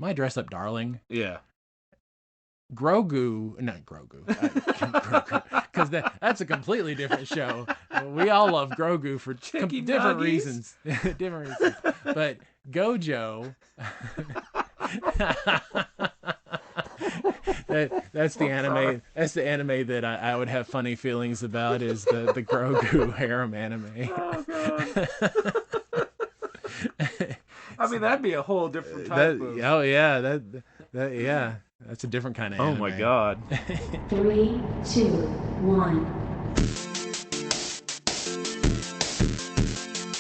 My Dress Up Darling. Yeah. Grogu, not Grogu, because that's a completely different show. We all love Grogu for different reasons. Different reasons. But Gojo, that's the anime. That's the anime that I would have funny feelings about. Is the Grogu harem anime. Oh god. I mean, that'd be a whole different type of. Oh yeah, yeah. That's a different kind of anime. Oh my god. 3, 2, 1.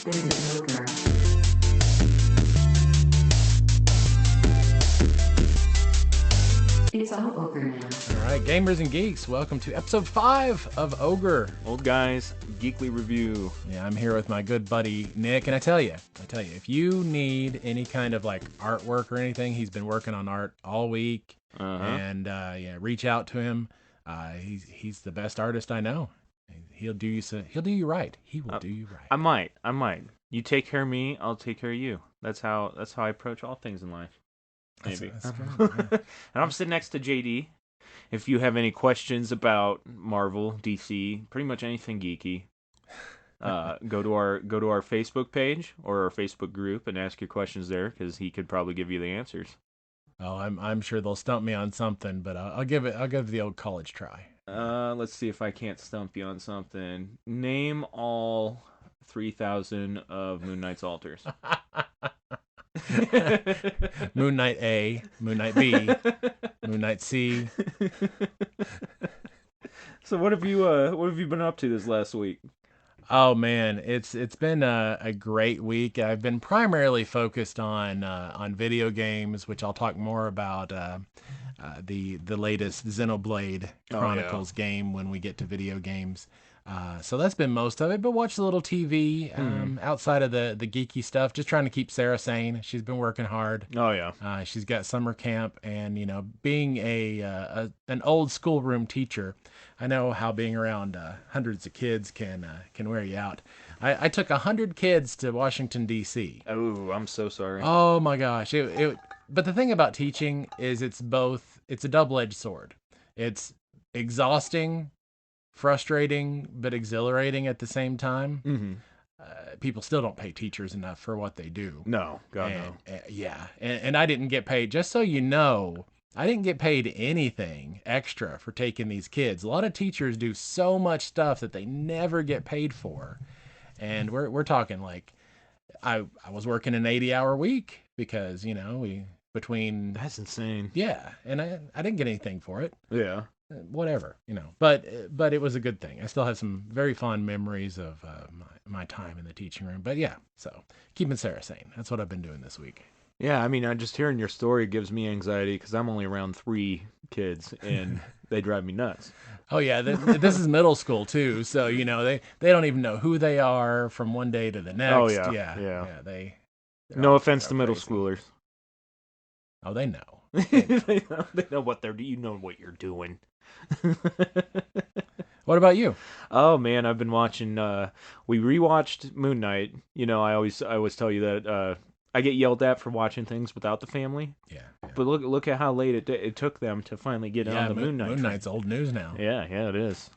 This is OGGR. It's all OGGR now. All right, gamers and geeks, welcome to episode 5 of OGGR. Old Guys Geekly Review. Yeah, I'm here with my good buddy Nick, and I tell you, if you need any kind of like artwork or anything, he's been working on art all week. And yeah, reach out to him. He's the best artist I know. He'll do you right. He will do you right. I might. You take care of me, I'll take care of you. That's how I approach all things in life. Maybe. That's good, yeah. And I'm sitting next to JD. If you have any questions about Marvel, DC, pretty much anything geeky, go to our Facebook page or our Facebook group and ask your questions there, because he could probably give you the answers. Oh, I'm sure they'll stump me on something, but I'll give the old college try. Let's see if I can't stump you on something. Name all 3,000 of Moon Knight's altars. Moon Knight A, Moon Knight B, Moon Knight C. So what have you been up to this last week? Oh man, it's been a great week. I've been primarily focused on video games, which I'll talk more about the latest Xenoblade Chronicles game when we get to video games. So that's been most of it, but watch a little TV outside of the geeky stuff, just trying to keep Sarah sane. She's been working hard. Oh yeah. She's got summer camp, and being an old schoolroom teacher, I know how being around hundreds of kids can wear you out. I took 100 kids to Washington D.C. Oh, I'm so sorry. Oh my gosh! But the thing about teaching is it's a double-edged sword. It's exhausting, frustrating, but exhilarating at the same time. Mm-hmm. People still don't pay teachers enough for what they do. No, God no. Yeah, and I didn't get paid. Just so you know, I didn't get paid anything extra for taking these kids. A lot of teachers do so much stuff that they never get paid for, and we're talking like I was working an 80-hour week because between That's insane. Yeah, and I didn't get anything for it. Yeah. Whatever, but it was a good thing. I still have some very fond memories of my time in the teaching room. But yeah, so keeping Sarah sane. That's what I've been doing this week. Yeah, I mean, just hearing your story gives me anxiety because I'm only around 3 kids and they drive me nuts. Oh yeah, this is middle school too, so they don't even know who they are from one day to the next. Oh yeah. No offense to middle schoolers. Oh, they know. They know what they're. You know what you're doing. What about you? Oh man, I've been watching. We rewatched Moon Knight. I always tell you that I get yelled at for watching things without the family. Yeah. But look at how late it took them to finally get on the Moon Knight. Moon Knight's old news now. Yeah, it is.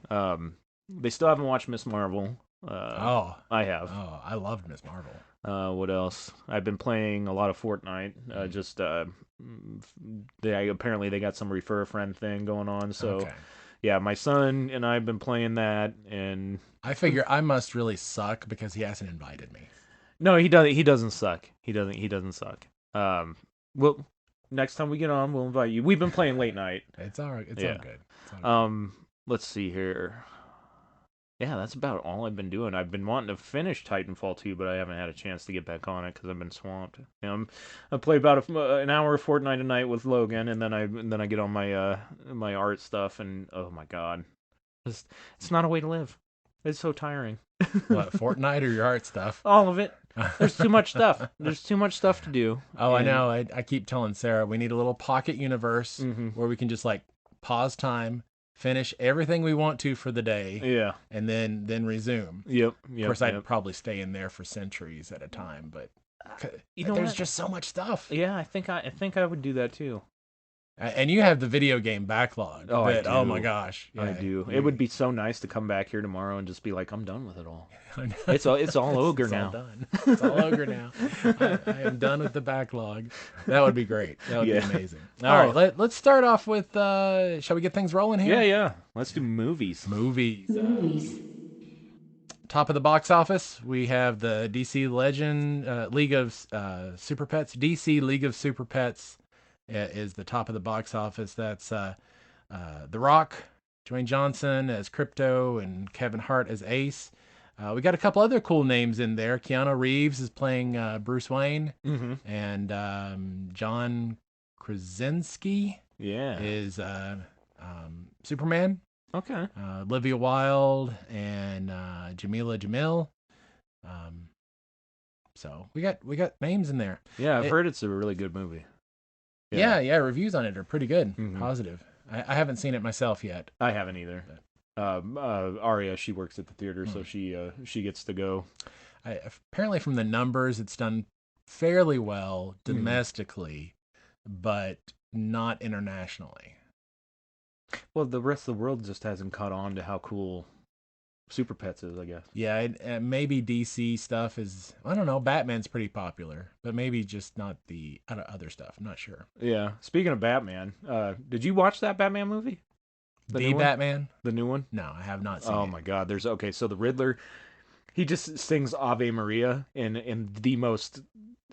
They still haven't watched Miss Marvel. I have. Oh, I loved Miss Marvel. What else? I've been playing a lot of Fortnite. Apparently they got some refer a friend thing going on. So, okay. Yeah, my son and I have been playing that, and I figure I must really suck because he hasn't invited me. No, he doesn't. He doesn't suck. He doesn't suck. Well, next time we get on, we'll invite you. We've been playing late night. It's all right. It's all good. Let's see here. Yeah, that's about all I've been doing. I've been wanting to finish Titanfall 2, but I haven't had a chance to get back on it because I've been swamped. I play about an hour of Fortnite a night with Logan, and then I get on my my art stuff, and oh my god, it's not a way to live. It's so tiring. What, Fortnite or your art stuff? All of it. There's too much stuff. There's too much stuff to do. Oh, and I know. I keep telling Sarah we need a little pocket universe where we can just like pause time, finish everything we want to for the day, yeah, and then resume. Yep. Of course, I'd probably stay in there for centuries at a time, but You know There's what? just so much stuff. Yeah, I think I would do that too. And you have the video game backlog. Oh, I Oh do. my gosh. I Yeah, do. It would be so nice to come back here tomorrow and just be like, I'm done with it all. It's all ogre it's now. all done. It's all ogre now. I am done with the backlog. That would be great. That would be amazing. All right, let's start off with, shall we get things rolling here? Yeah. Let's do movies. Movies. Movies. Top of the box office, we have the DC League of Super Pets. DC League of Super Pets is the top of the box office. That's The Rock, Dwayne Johnson as Crypto, and Kevin Hart as Ace. We got a couple other cool names in there. Keanu Reeves is playing Bruce Wayne, and John Krasinski is Superman. Okay. Olivia Wilde and Jamila Jamil. So we got names in there. Yeah, I've heard it's a really good movie. Yeah. Reviews on it are pretty good, Mhm. positive. I haven't seen it myself yet. I haven't either. Aria, she works at the theater, so she gets to go. Apparently, from the numbers, it's done fairly well domestically, but not internationally. Well, the rest of the world just hasn't caught on to how cool Super Pets is, I guess. Yeah, maybe DC stuff is, I don't know, Batman's pretty popular, but maybe just not the other stuff. I'm not sure. Yeah. Speaking of Batman, did you watch that Batman movie? The Batman? The new one? No, I have not seen it. Oh my God. So the Riddler, he just sings Ave Maria in the most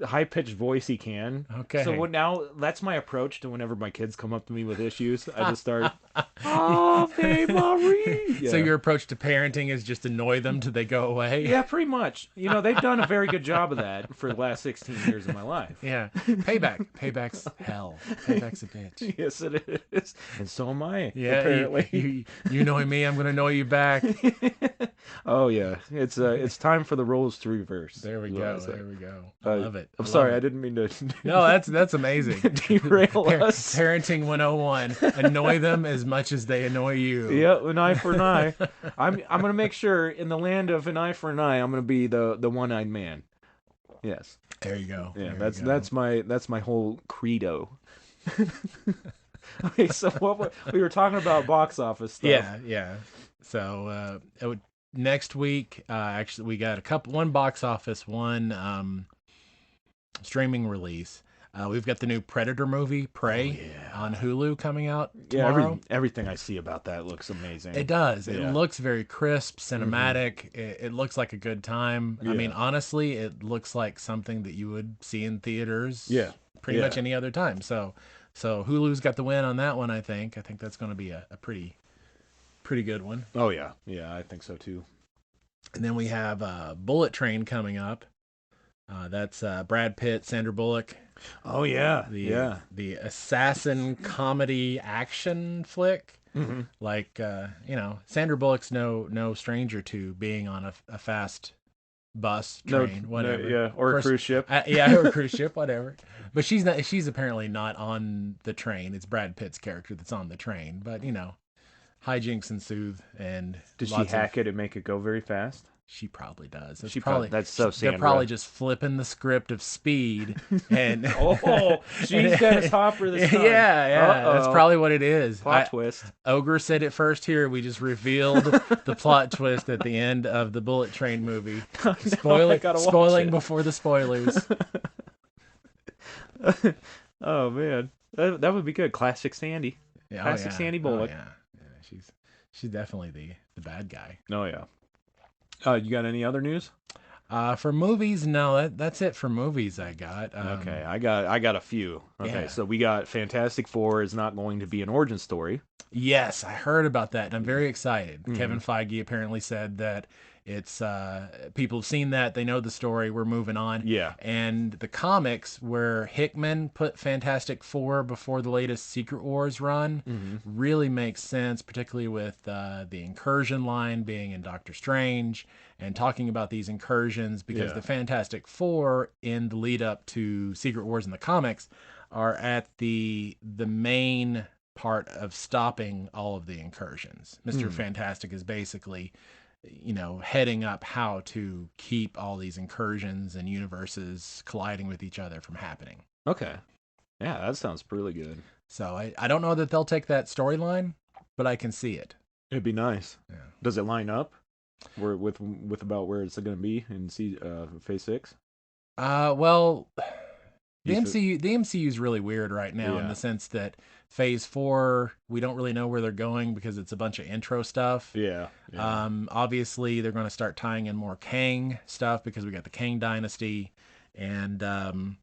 high-pitched voice he can. Okay. So now that's my approach to whenever my kids come up to me with issues. I just start, Ave Maria. So your approach to parenting is just annoy them till they go away? Yeah, pretty much. You know, they've done a very good job of that for the last 16 years of my life. Yeah. Payback's hell. Payback's a bitch. Yes, it is. And so am I, Yeah, apparently. you annoy me, I'm going to annoy you back. Oh, yeah. It's time for the roles to reverse. There we is what go. I say. There we go. I love it. I'm sorry, I didn't mean to No, that's amazing. derail us. Parenting 101. Annoy them as much as they annoy you. Yeah, an eye for an eye. I'm gonna make sure in the land of an eye for an eye, I'm gonna be the one-eyed man. Yes. There you go. Yeah, There you go. that's my whole credo. Okay, so we were talking about box office stuff. Yeah. So next week, actually, we got one box office, one streaming release. We've got the new Predator movie, Prey, on Hulu coming out tomorrow. Everything I see about that looks amazing. It does. It Yeah. looks very crisp, cinematic. It looks like a good time. I mean, honestly, it looks like something that you would see in theaters. Yeah. Pretty much any other time. So Hulu's got the win on that one. I think that's going to be a pretty good one. Oh yeah, I think so too. And then we have Bullet Train coming up. That's Brad Pitt, Sandra Bullock. Oh yeah, The assassin comedy action flick. Mm-hmm. Like Sandra Bullock's no stranger to being on a fast bus, train, whatever. Or a cruise ship. Or a cruise ship, whatever. But she's apparently not on the train. It's Brad Pitt's character that's on the train. But hijinks ensue, and Did she hack it and make it go very fast? She probably does. That's so Sandra. They're probably just flipping the script of Speed, and she's Dennis Hopper this time. Yeah, that's probably what it is. Plot twist. Ogre said it first here. We just revealed the plot twist at the end of the Bullet Train movie. Spoiling before the spoilers. Oh man, that would be good. Classic Sandy. Classic Sandy Bullock. Oh, yeah. She's definitely the bad guy. Oh yeah. You got any other news? For movies, no. That's it for movies. I got. Okay, I got a few. Okay, so we got Fantastic Four is not going to be an origin story. Yes, I heard about that, and I'm very excited. Kevin Feige apparently said that it's people have seen that, they know the story, we're moving on. Yeah. And the comics where Hickman put Fantastic Four before the latest Secret Wars run really makes sense, particularly with the incursion line being in Doctor Strange and talking about these incursions, because the Fantastic Four in the lead up to Secret Wars in the comics are at the main part of stopping all of the incursions. Mr. Fantastic is basically heading up how to keep all these incursions and universes colliding with each other from happening. Okay. Yeah, that sounds really good. So I don't know that they'll take that storyline, but I can see it. It'd be nice. Yeah. Does it line up with about where it's going to be in Phase 6? Well, the You said- MCU is really weird right now in Yeah. the sense that Phase 4, we don't really know where they're going because it's a bunch of intro stuff. Yeah. Obviously, they're going to start tying in more Kang stuff because we got the Kang Dynasty, and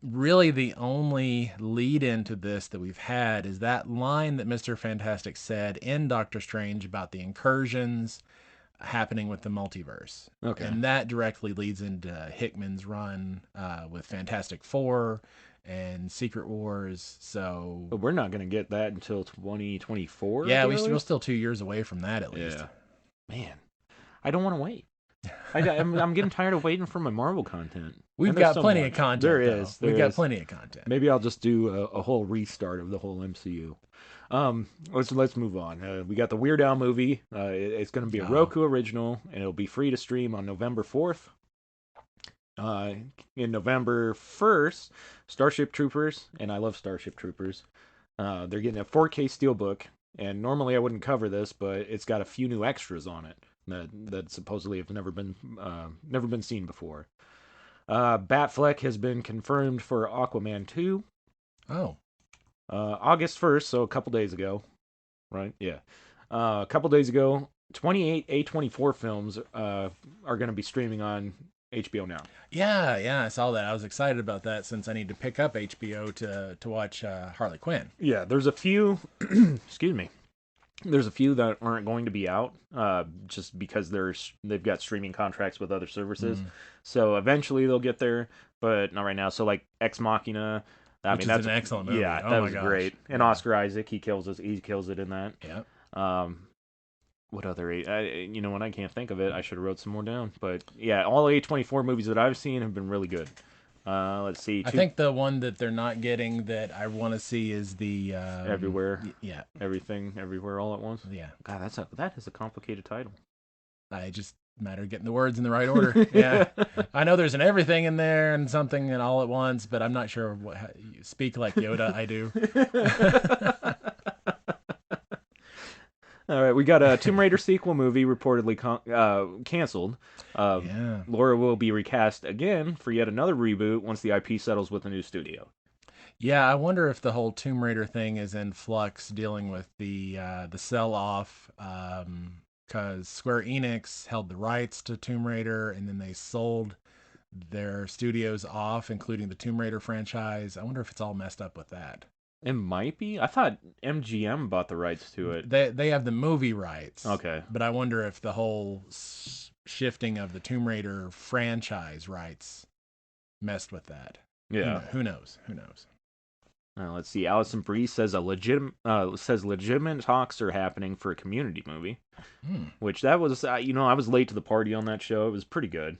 really the only lead into this that we've had is that line that Mr. Fantastic said in Doctor Strange about the incursions happening with the multiverse. Okay. And that directly leads into Hickman's run with Fantastic Four and Secret Wars. So But we're not going to get that until 2024. yeah, at the we're earliest? still 2 years away from that at least. Yeah. Man, I don't want to wait. I'm getting tired of waiting for my Marvel content. We've And there's got so plenty much. of content. There though. is. We've there got is. plenty of content. Maybe I'll just do a whole restart of the whole MCU. Let's move on. We got the Weird Al movie. It's going to be a Roku original, and it'll be free to stream on November 4th. In November 1st, Starship Troopers, and I love Starship Troopers. They're getting a 4K steelbook, and normally I wouldn't cover this, but it's got a few new extras on it that supposedly have never been seen before. Batfleck has been confirmed for Aquaman 2. Oh. August 1st, so a couple days ago, right? Yeah. A couple days ago, 28 A24 films are going to be streaming on HBO now. Yeah, I saw that. I was excited about that since I need to pick up HBO to watch Harley Quinn. Yeah, there's a few, excuse me. There's a few that aren't going to be out just because they've got streaming contracts with other services. So eventually they'll get there, but not right now. So like Ex Machina, Which is an excellent movie. Yeah, Oh that my was gosh. great. And Oscar Isaac, he kills it in that. Yeah. What other? When I can't think of it, I should have wrote some more down. But yeah, all A24 movies that I've seen have been really good. Let's see. I think the one that they're not getting that I want to see is the Everywhere. Yeah. Everything, Everywhere, All at Once. Yeah. God, that is a complicated title. I just matter of getting the words in the right order. Yeah. I know there's an everything in there and something and all at once, but I'm not sure how you speak like Yoda. I do. All right, we got a Tomb Raider sequel movie reportedly canceled. Yeah. Laura will be recast again for yet another reboot once the IP settles with a new studio. Yeah, I wonder if the whole Tomb Raider thing is in flux, dealing with the sell-off, because Square Enix held the rights to Tomb Raider, and then they sold their studios off, including the Tomb Raider franchise. I wonder if it's all messed up with that. It might be. I thought MGM bought the rights to it. They have the movie rights. Okay. But I wonder if the whole shifting of the Tomb Raider franchise rights messed with that. Yeah. Who knows? Who knows? Let's see. Alison Brie says legitimate talks are happening for a Community movie, which that was I was late to the party on that show. It was pretty good.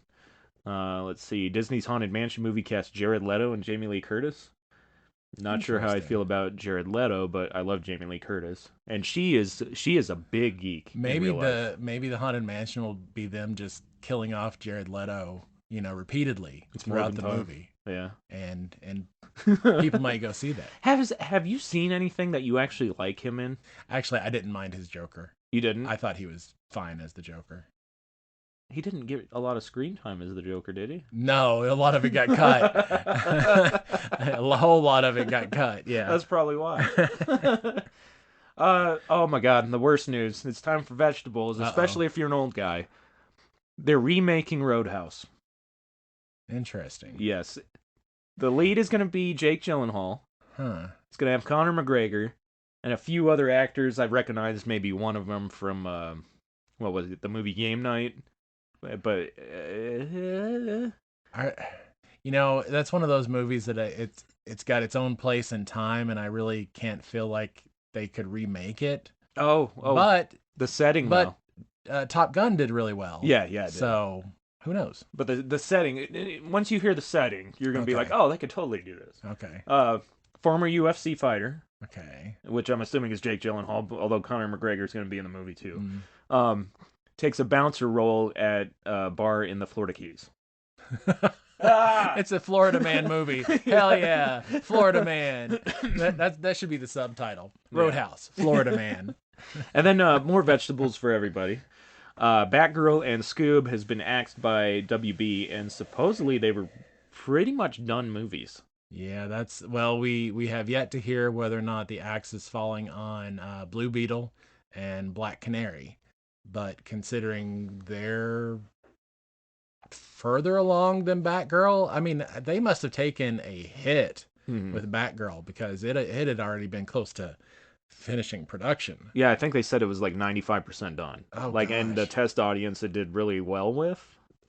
Let's see. Disney's Haunted Mansion movie cast Jared Leto and Jamie Lee Curtis. Not sure how I feel about Jared Leto, but I love Jamie Lee Curtis, and she is a big geek. Maybe the Haunted Mansion will be them just killing off Jared Leto, repeatedly throughout the movie. Yeah, and people might go see that. Have you seen anything that you actually like him in? Actually, I didn't mind his Joker. You didn't? I thought he was fine as the Joker. He didn't get a lot of screen time as the Joker, did he? No, a lot of it got cut. A whole lot of it got cut. Yeah, that's probably why. Oh my God! The worst news. It's time for vegetables, especially if you're an old guy. They're remaking Roadhouse. Interesting. Yes, the lead is going to be Jake Gyllenhaal. Huh. It's going to have Conor McGregor and a few other actors I recognize. Maybe one of them from what was it? The movie Game Night. But that's one of those movies that it's got its own place in time, and I really can't feel like they could remake it. But the setting, Top Gun did really well. Yeah, it did. So who knows? But the setting, once you hear the setting, you're gonna be like, oh, they could totally do this. Okay. Former UFC fighter Okay. which I'm assuming is Jake Gyllenhaal, although Conor McGregor is going to be in the movie too. Mm. Takes a bouncer role at a bar in the Florida Keys. Ah! It's a Florida Man movie. Hell yeah, Florida Man. That should be the subtitle. Roadhouse, Florida Man. And then more vegetables for everybody. Batgirl and Scoob has been axed by WB, and supposedly they were pretty much done movies. Yeah, we have yet to hear whether or not the axe is falling on Blue Beetle and Black Canary. But considering they're further along than Batgirl, I mean, they must have taken a hit with Batgirl because it had already been close to finishing production. Yeah, I think they said it was like 95% done. Oh, and the gosh. test audience it did really well with.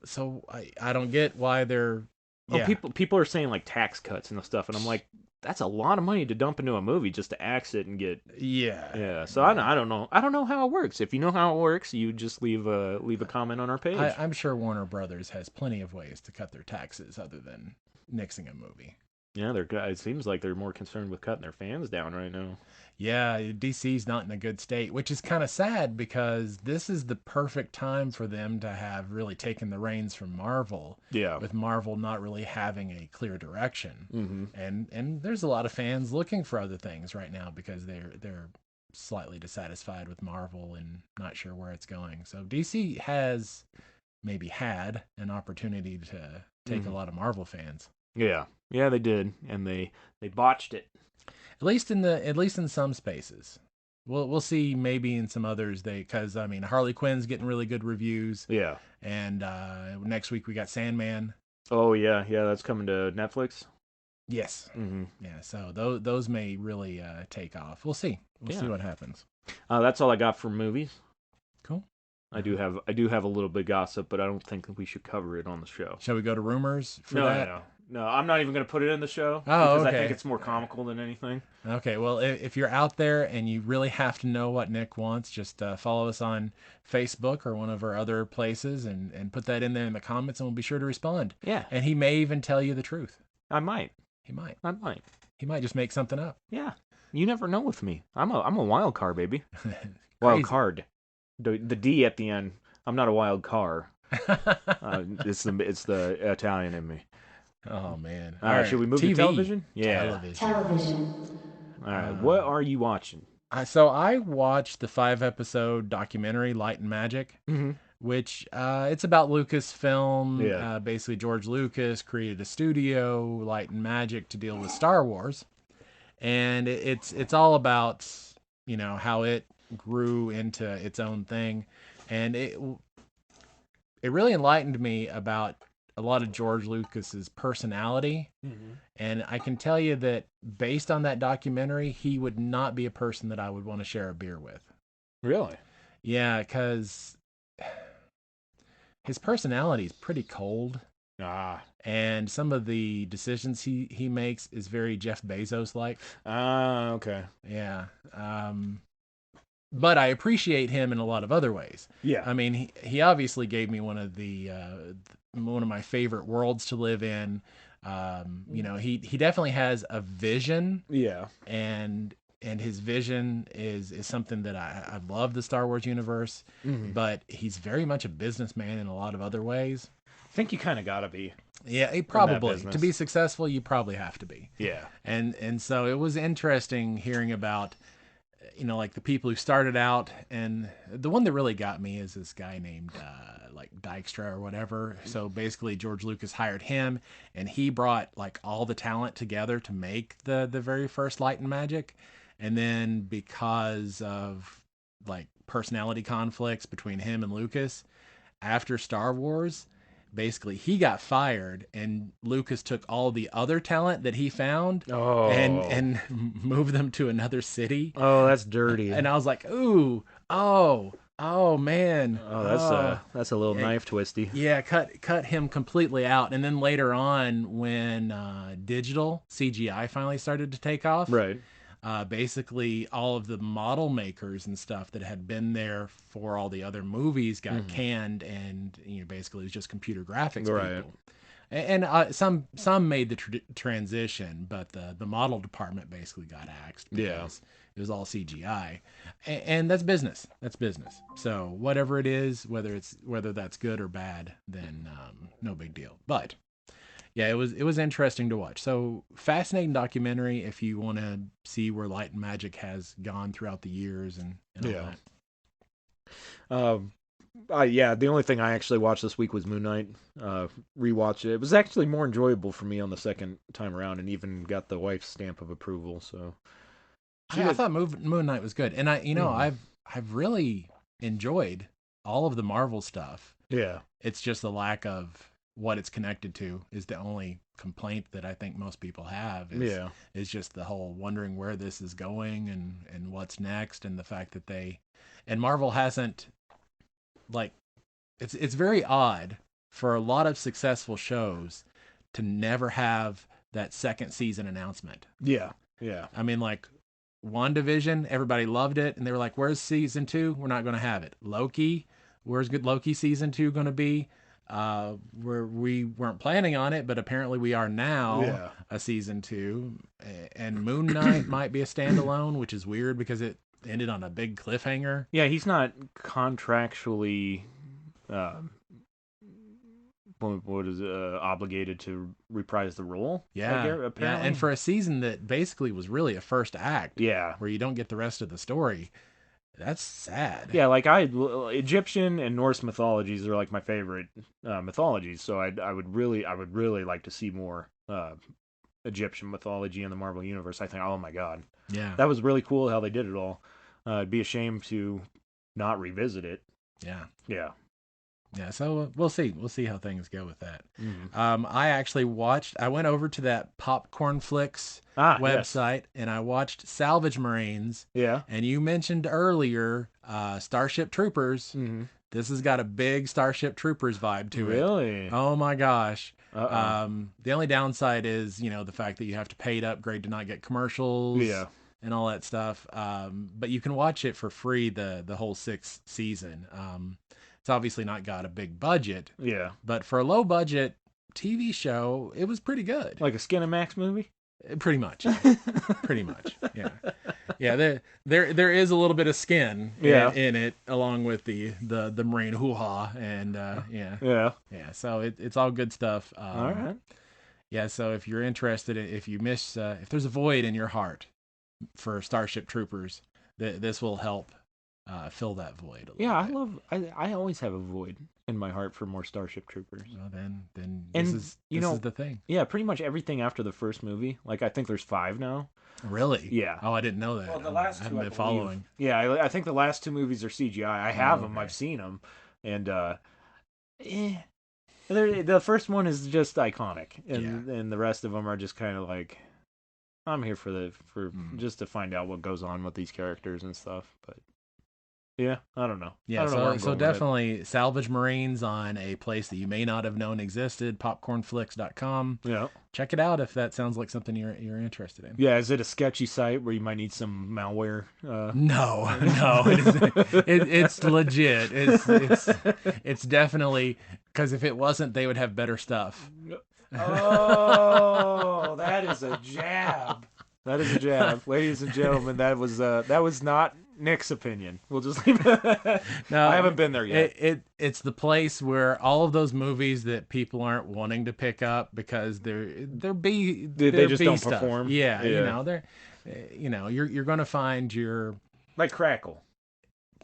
So I don't get why they're. Yeah. People are saying like tax cuts and stuff, and I'm like, that's a lot of money to dump into a movie just to axe it and get. Yeah. So I don't know. I don't know how it works. If you know how it works, you just leave a comment on our page. I'm sure Warner Brothers has plenty of ways to cut their taxes other than nixing a movie. Yeah, it seems like they're more concerned with cutting their fans down right now. Yeah, DC's not in a good state, which is kind of sad because this is the perfect time for them to have really taken the reins from Marvel. Yeah. With Marvel not really having a clear direction. Mm-hmm. And there's a lot of fans looking for other things right now because they're slightly dissatisfied with Marvel and not sure where it's going. So DC has maybe had an opportunity to take a lot of Marvel fans. Yeah, they did, and they botched it. At least in some spaces. We'll see maybe in some others because I mean Harley Quinn's getting really good reviews. Yeah. And next week we got Sandman. Oh yeah, that's coming to Netflix. Yes. Mm-hmm. Yeah. So those may really take off. We'll see. We'll see what happens. That's all I got for movies. Cool. I do have a little bit of gossip, but I don't think we should cover it on the show. Shall we go to rumors for that? No, I'm not even going to put it in the show because I think it's more comical than anything. Okay, well, if you're out there and you really have to know what Nick wants, just follow us on Facebook or one of our other places and put that in there in the comments, and we'll be sure to respond. Yeah. And he may even tell you the truth. I might. He might. He might just make something up. Yeah. You never know with me. I'm a wild card, baby. Wild card. The D at the end. I'm not a wild car. It's the Italian in me. Oh man! All right, should we move to television? Yeah, Television. All right, what are you watching? So I watched the 5-episode documentary Light and Magic, which it's about Lucasfilm. Yeah. Basically, George Lucas created a studio, Light and Magic, to deal with Star Wars, and it's all about how it grew into its own thing, and it really enlightened me about a lot of George Lucas's personality. And I can tell you that based on that documentary, he would not be a person that I would want to share a beer with. Really? Yeah, because his personality is pretty cold. And some of the decisions he makes is very Jeff Bezos like. Okay. Yeah. But I appreciate him in a lot of other ways. Yeah. I mean, he obviously gave me one of my favorite worlds to live in. He definitely has a vision. Yeah. And his vision is something that I love the Star Wars universe, but he's very much a businessman in a lot of other ways. I think you kind of gotta be. Yeah, probably to be successful, you probably have to be. Yeah. And so it was interesting hearing about like the people who started out, and the one that really got me is this guy named like Dykstra or whatever. So basically George Lucas hired him, and he brought like all the talent together to make the very first Light and Magic. And then because of like personality conflicts between him and Lucas after Star Wars, basically he got fired, and Lucas took all the other talent that he found and moved them to another city. Oh, that's dirty. And I was like, ooh, oh man. Oh, that's a little knife twisty. Yeah, cut him completely out. And then later on, when digital CGI finally started to take off, right? Basically all of the model makers and stuff that had been there for all the other movies got canned, and basically it was just computer graphics people. And some made the transition, but the model department basically got axed because it was all CGI, and that's business. That's business. So whatever it is, whether that's good or bad, then no big deal. But yeah, it was interesting to watch. So fascinating documentary if you want to see where light and magic has gone throughout the years and all that. Yeah, the only thing I actually watched this week was Moon Knight. Rewatched it. It was actually more enjoyable for me on the second time around, and even got the wife's stamp of approval. So I thought Moon Knight was good, and I've really enjoyed all of the Marvel stuff. Yeah. It's just the lack of what it's connected to is the only complaint that I think most people have. Is just the whole wondering where this is going and what's next, and the fact that Marvel hasn't, like, it's very odd for a lot of successful shows to never have that second season announcement. Yeah. I mean, like, WandaVision, everybody loved it, and they were like, where's season 2? We're not going to have it. Loki, where's good Loki season 2 going to be? We weren't planning on it, but apparently we are now. A season 2. And Moon Knight might be a standalone, which is weird because it ended on a big cliffhanger. Yeah, he's not contractually what is obligated to reprise the role. Yeah, and for a season that basically was really a first act, where you don't get the rest of the story, that's sad. Yeah, like Egyptian and Norse mythologies are like my favorite mythologies, so I would really like to see more Egyptian mythology in the Marvel universe. I think, oh my god, yeah, that was really cool how they did it all. It'd be a shame to not revisit it. Yeah, so we'll see how things go with that. Mm-hmm. I went over to that Popcornflix website, and I watched Salvage Marines. Yeah. And you mentioned earlier Starship Troopers. Mm-hmm. This has got a big Starship Troopers vibe to it. Really? Oh my gosh. The only downside is, the fact that you have to pay to upgrade to not get commercials. Yeah. And all that stuff. But you can watch it for free the whole 6th season. It's obviously not got a big budget. Yeah. But for a low budget TV show, it was pretty good. Like a Skinamax movie? Pretty much. Pretty much. Yeah. Yeah, there is a little bit of skin in it, along with the marine hoo-ha, and yeah. So it's all good stuff. All right. Yeah, so if you're interested, if there's a void in your heart for Starship Troopers, this will help fill that void. I always have a void in my heart for more Starship Troopers. Well, then this is the thing. Yeah, pretty much everything after the first movie. Like, I think there's 5 now. Really? Yeah. Oh, I didn't know that. Well, the last 2 I haven't been following. Yeah, I think the last 2 movies are CGI. I have them. I've seen them, and the first one is just iconic, and the rest of them are just kind of like, I'm here for just to find out what goes on with these characters and stuff, but. Yeah, I don't know. Yeah, so definitely Salvage Marines on a place that you may not have known existed, popcornflix.com. Yeah. Check it out if that sounds like something you're interested in. Yeah, is it a sketchy site where you might need some malware? No, it's legit. It's definitely, because if it wasn't, they would have better stuff. Oh, that is a jab. That is a jab. Ladies and gentlemen, that was not Nick's opinion. We'll just leave it. No, I haven't been there yet. It's the place where all of those movies that people aren't wanting to pick up because they just don't stuff. Perform. Yeah, they're you're going to find your, like, Crackle.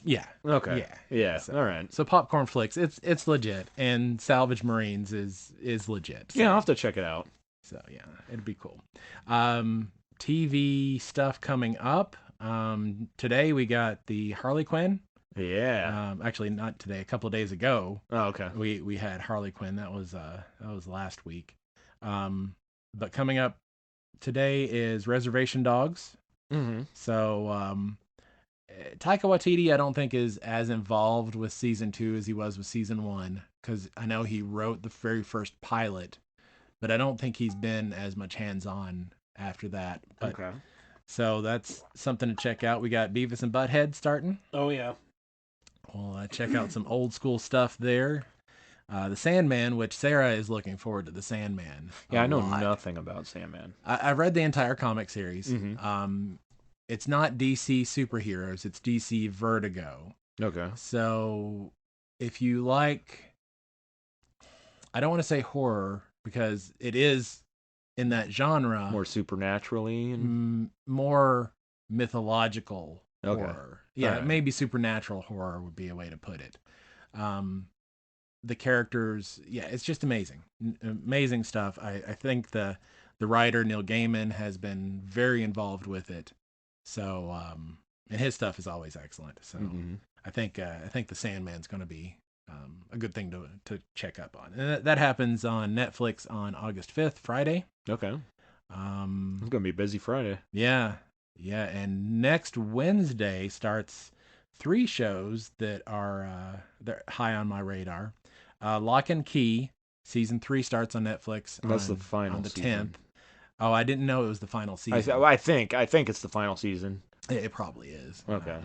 Yeah. Okay. Yeah. So, all right. So Popcornflix, it's legit, and Salvage Marines is legit. So. Yeah, I'll have to check it out. So yeah, it'd be cool. TV stuff coming up. Today we got the Harley Quinn. Yeah. Actually, not today. A couple of days ago. Oh, okay. We had Harley Quinn. That was last week. But coming up today is Reservation Dogs. Mm-hmm. So Taika Waititi, I don't think is as involved with season 2 as he was with season 1, because I know he wrote the very first pilot, but I don't think he's been as much hands-on after that. But, okay. So that's something to check out. We got Beavis and Butthead starting. Oh, yeah. We'll check out some old school stuff there. The Sandman, which Sarah is looking forward to the Sandman. Yeah, I know lot. nothing about Sandman. I've read the entire comic series. Mm-hmm. It's not DC superheroes, it's DC Vertigo. Okay. So if you like, I don't want to say horror because it is in that genre, More supernaturally and more mythological Okay. horror. Yeah, Alright. maybe supernatural horror would be a way to put it. The characters, yeah, it's just amazing. Amazing stuff. I think the writer Neil Gaiman has been very involved with it. So and his stuff is always excellent. So I think the Sandman's going to be a good thing to check up on. And that happens on Netflix on August 5th, Friday. Okay. It's gonna be a busy Friday. Yeah. And next Wednesday starts 3 shows that are they're high on my radar. Lock and Key season 3 starts on Netflix. That's the final on the season. 10th. Oh, I didn't know it was the final season. I think it's the final season. It probably is. Okay.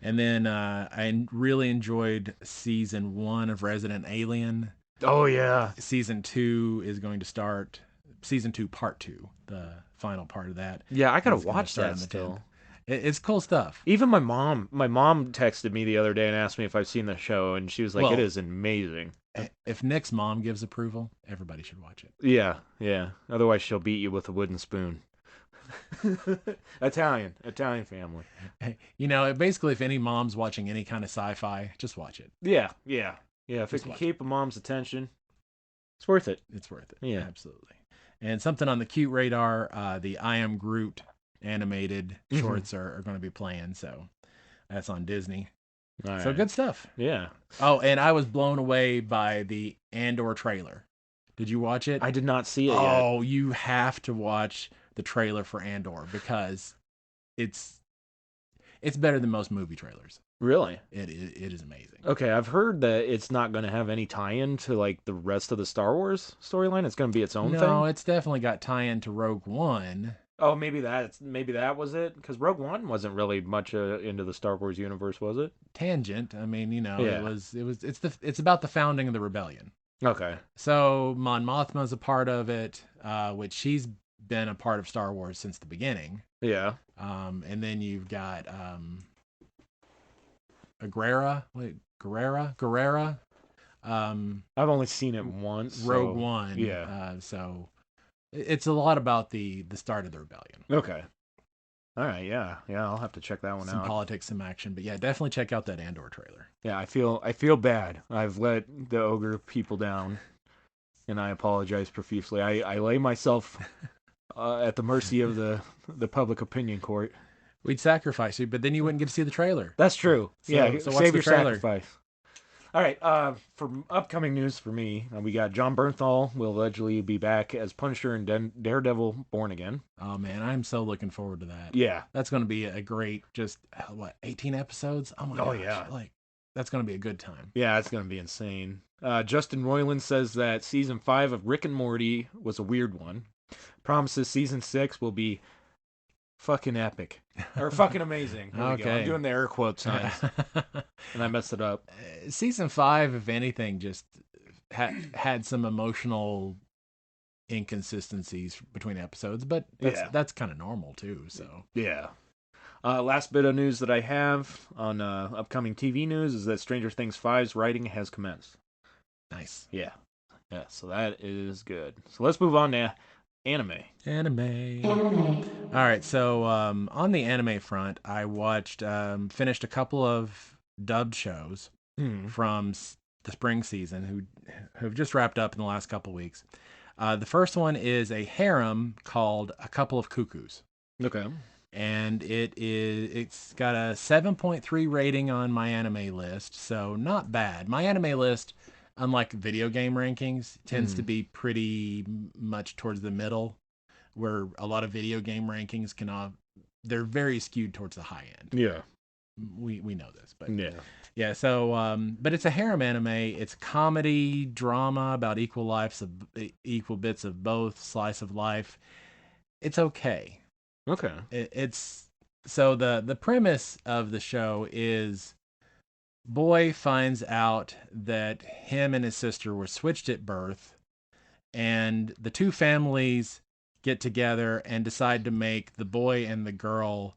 And then I really enjoyed season 1 of Resident Alien. Oh yeah. Season 2 is going to start. Season 2 part 2, the final part of that. Yeah, I gotta is gonna watch start that on the still. 10th. It's cool stuff. Even my mom texted me the other day and asked me if I've seen the show, and she was like, Well, "It is amazing." If Nick's mom gives approval, everybody should watch it. Yeah. Otherwise, she'll beat you with a wooden spoon. Italian family. Basically, if any mom's watching any kind of sci-fi, just watch it. Yeah. If it Just can watch keep a mom's attention, it's worth it. It's worth it. Yeah. Absolutely. And something on the cute radar, the I Am Groot animated shorts are going to be playing. So that's on Disney. All So right. good stuff. Yeah. Oh, and I was blown away by the Andor trailer. Did you watch it? I did not see it yet. Oh, you have to watch the trailer for Andor because it's better than most movie trailers. Really? It is amazing. Okay, I've heard that it's not going to have any tie-in to like the rest of the Star Wars storyline. It's going to be its own thing. No, it's definitely got tie-in to Rogue One. Oh, maybe that was it. Because Rogue One wasn't really much into the Star Wars universe, was it? Tangent. I mean, Yeah. it's about the founding of the rebellion. Okay. So Mon Mothma's a part of it, which she's been a part of Star Wars since the beginning. Yeah. And then you've got Guerrera. I've only seen it once. Rogue so, One. Yeah. So it's a lot about the start of the rebellion. Okay. All right. Yeah. I'll have to check that one Some out. politics, some action, but yeah, definitely check out that Andor trailer. Yeah, I feel bad. I've let the ogre people down, and I apologize profusely. I lay myself at the mercy of the public opinion court. We'd sacrifice you, but then you wouldn't get to see the trailer. That's true. So watch save the your trailer. sacrifice. All right. For upcoming news for me, we got Jon Bernthal will allegedly be back as Punisher in Daredevil: Born Again. Oh man, I'm so looking forward to that. Yeah. That's going to be a great, 18 episodes? Oh my gosh. yeah. That's going to be a good time. Yeah, it's gonna be insane. Justin Roiland says that season 5 of Rick and Morty was a weird one. Promises season 6 will be fucking epic or fucking amazing. There we go. Okay. I'm doing the air quote signs and I messed it up. Season 5, if anything, just had some emotional inconsistencies between episodes, but that's kind of normal too. So yeah. Last bit of news that I have on upcoming TV news is that Stranger Things 5's writing has commenced. Nice. Yeah. So that is good. So let's move on to anime. All right, so on the anime front, I watched finished a couple of dubbed shows from the spring season who've just wrapped up in the last couple weeks. The first one is a harem called A Couple of Cuckoos. Okay. And it's got a 7.3 rating on my anime list, so not bad. My anime list, unlike video game rankings, tends to be pretty much towards the middle, where a lot of video game rankings they're very skewed towards the high end. Yeah. We know this, but yeah. So but it's a harem anime. It's comedy, drama about equal bits of both, slice of life. It's okay. Okay. It's so the premise of the show is boy finds out that him and his sister were switched at birth, and the two families get together and decide to make the boy and the girl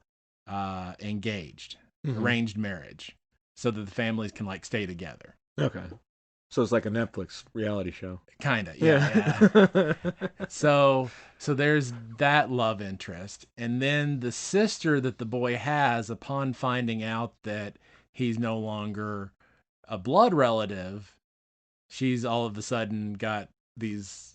engaged, arranged marriage, so that the families can like stay together. Okay. So it's like a Netflix reality show. Kind of, yeah. So there's that love interest, and then the sister that the boy has, upon finding out that he's no longer a blood relative, she's all of a sudden got these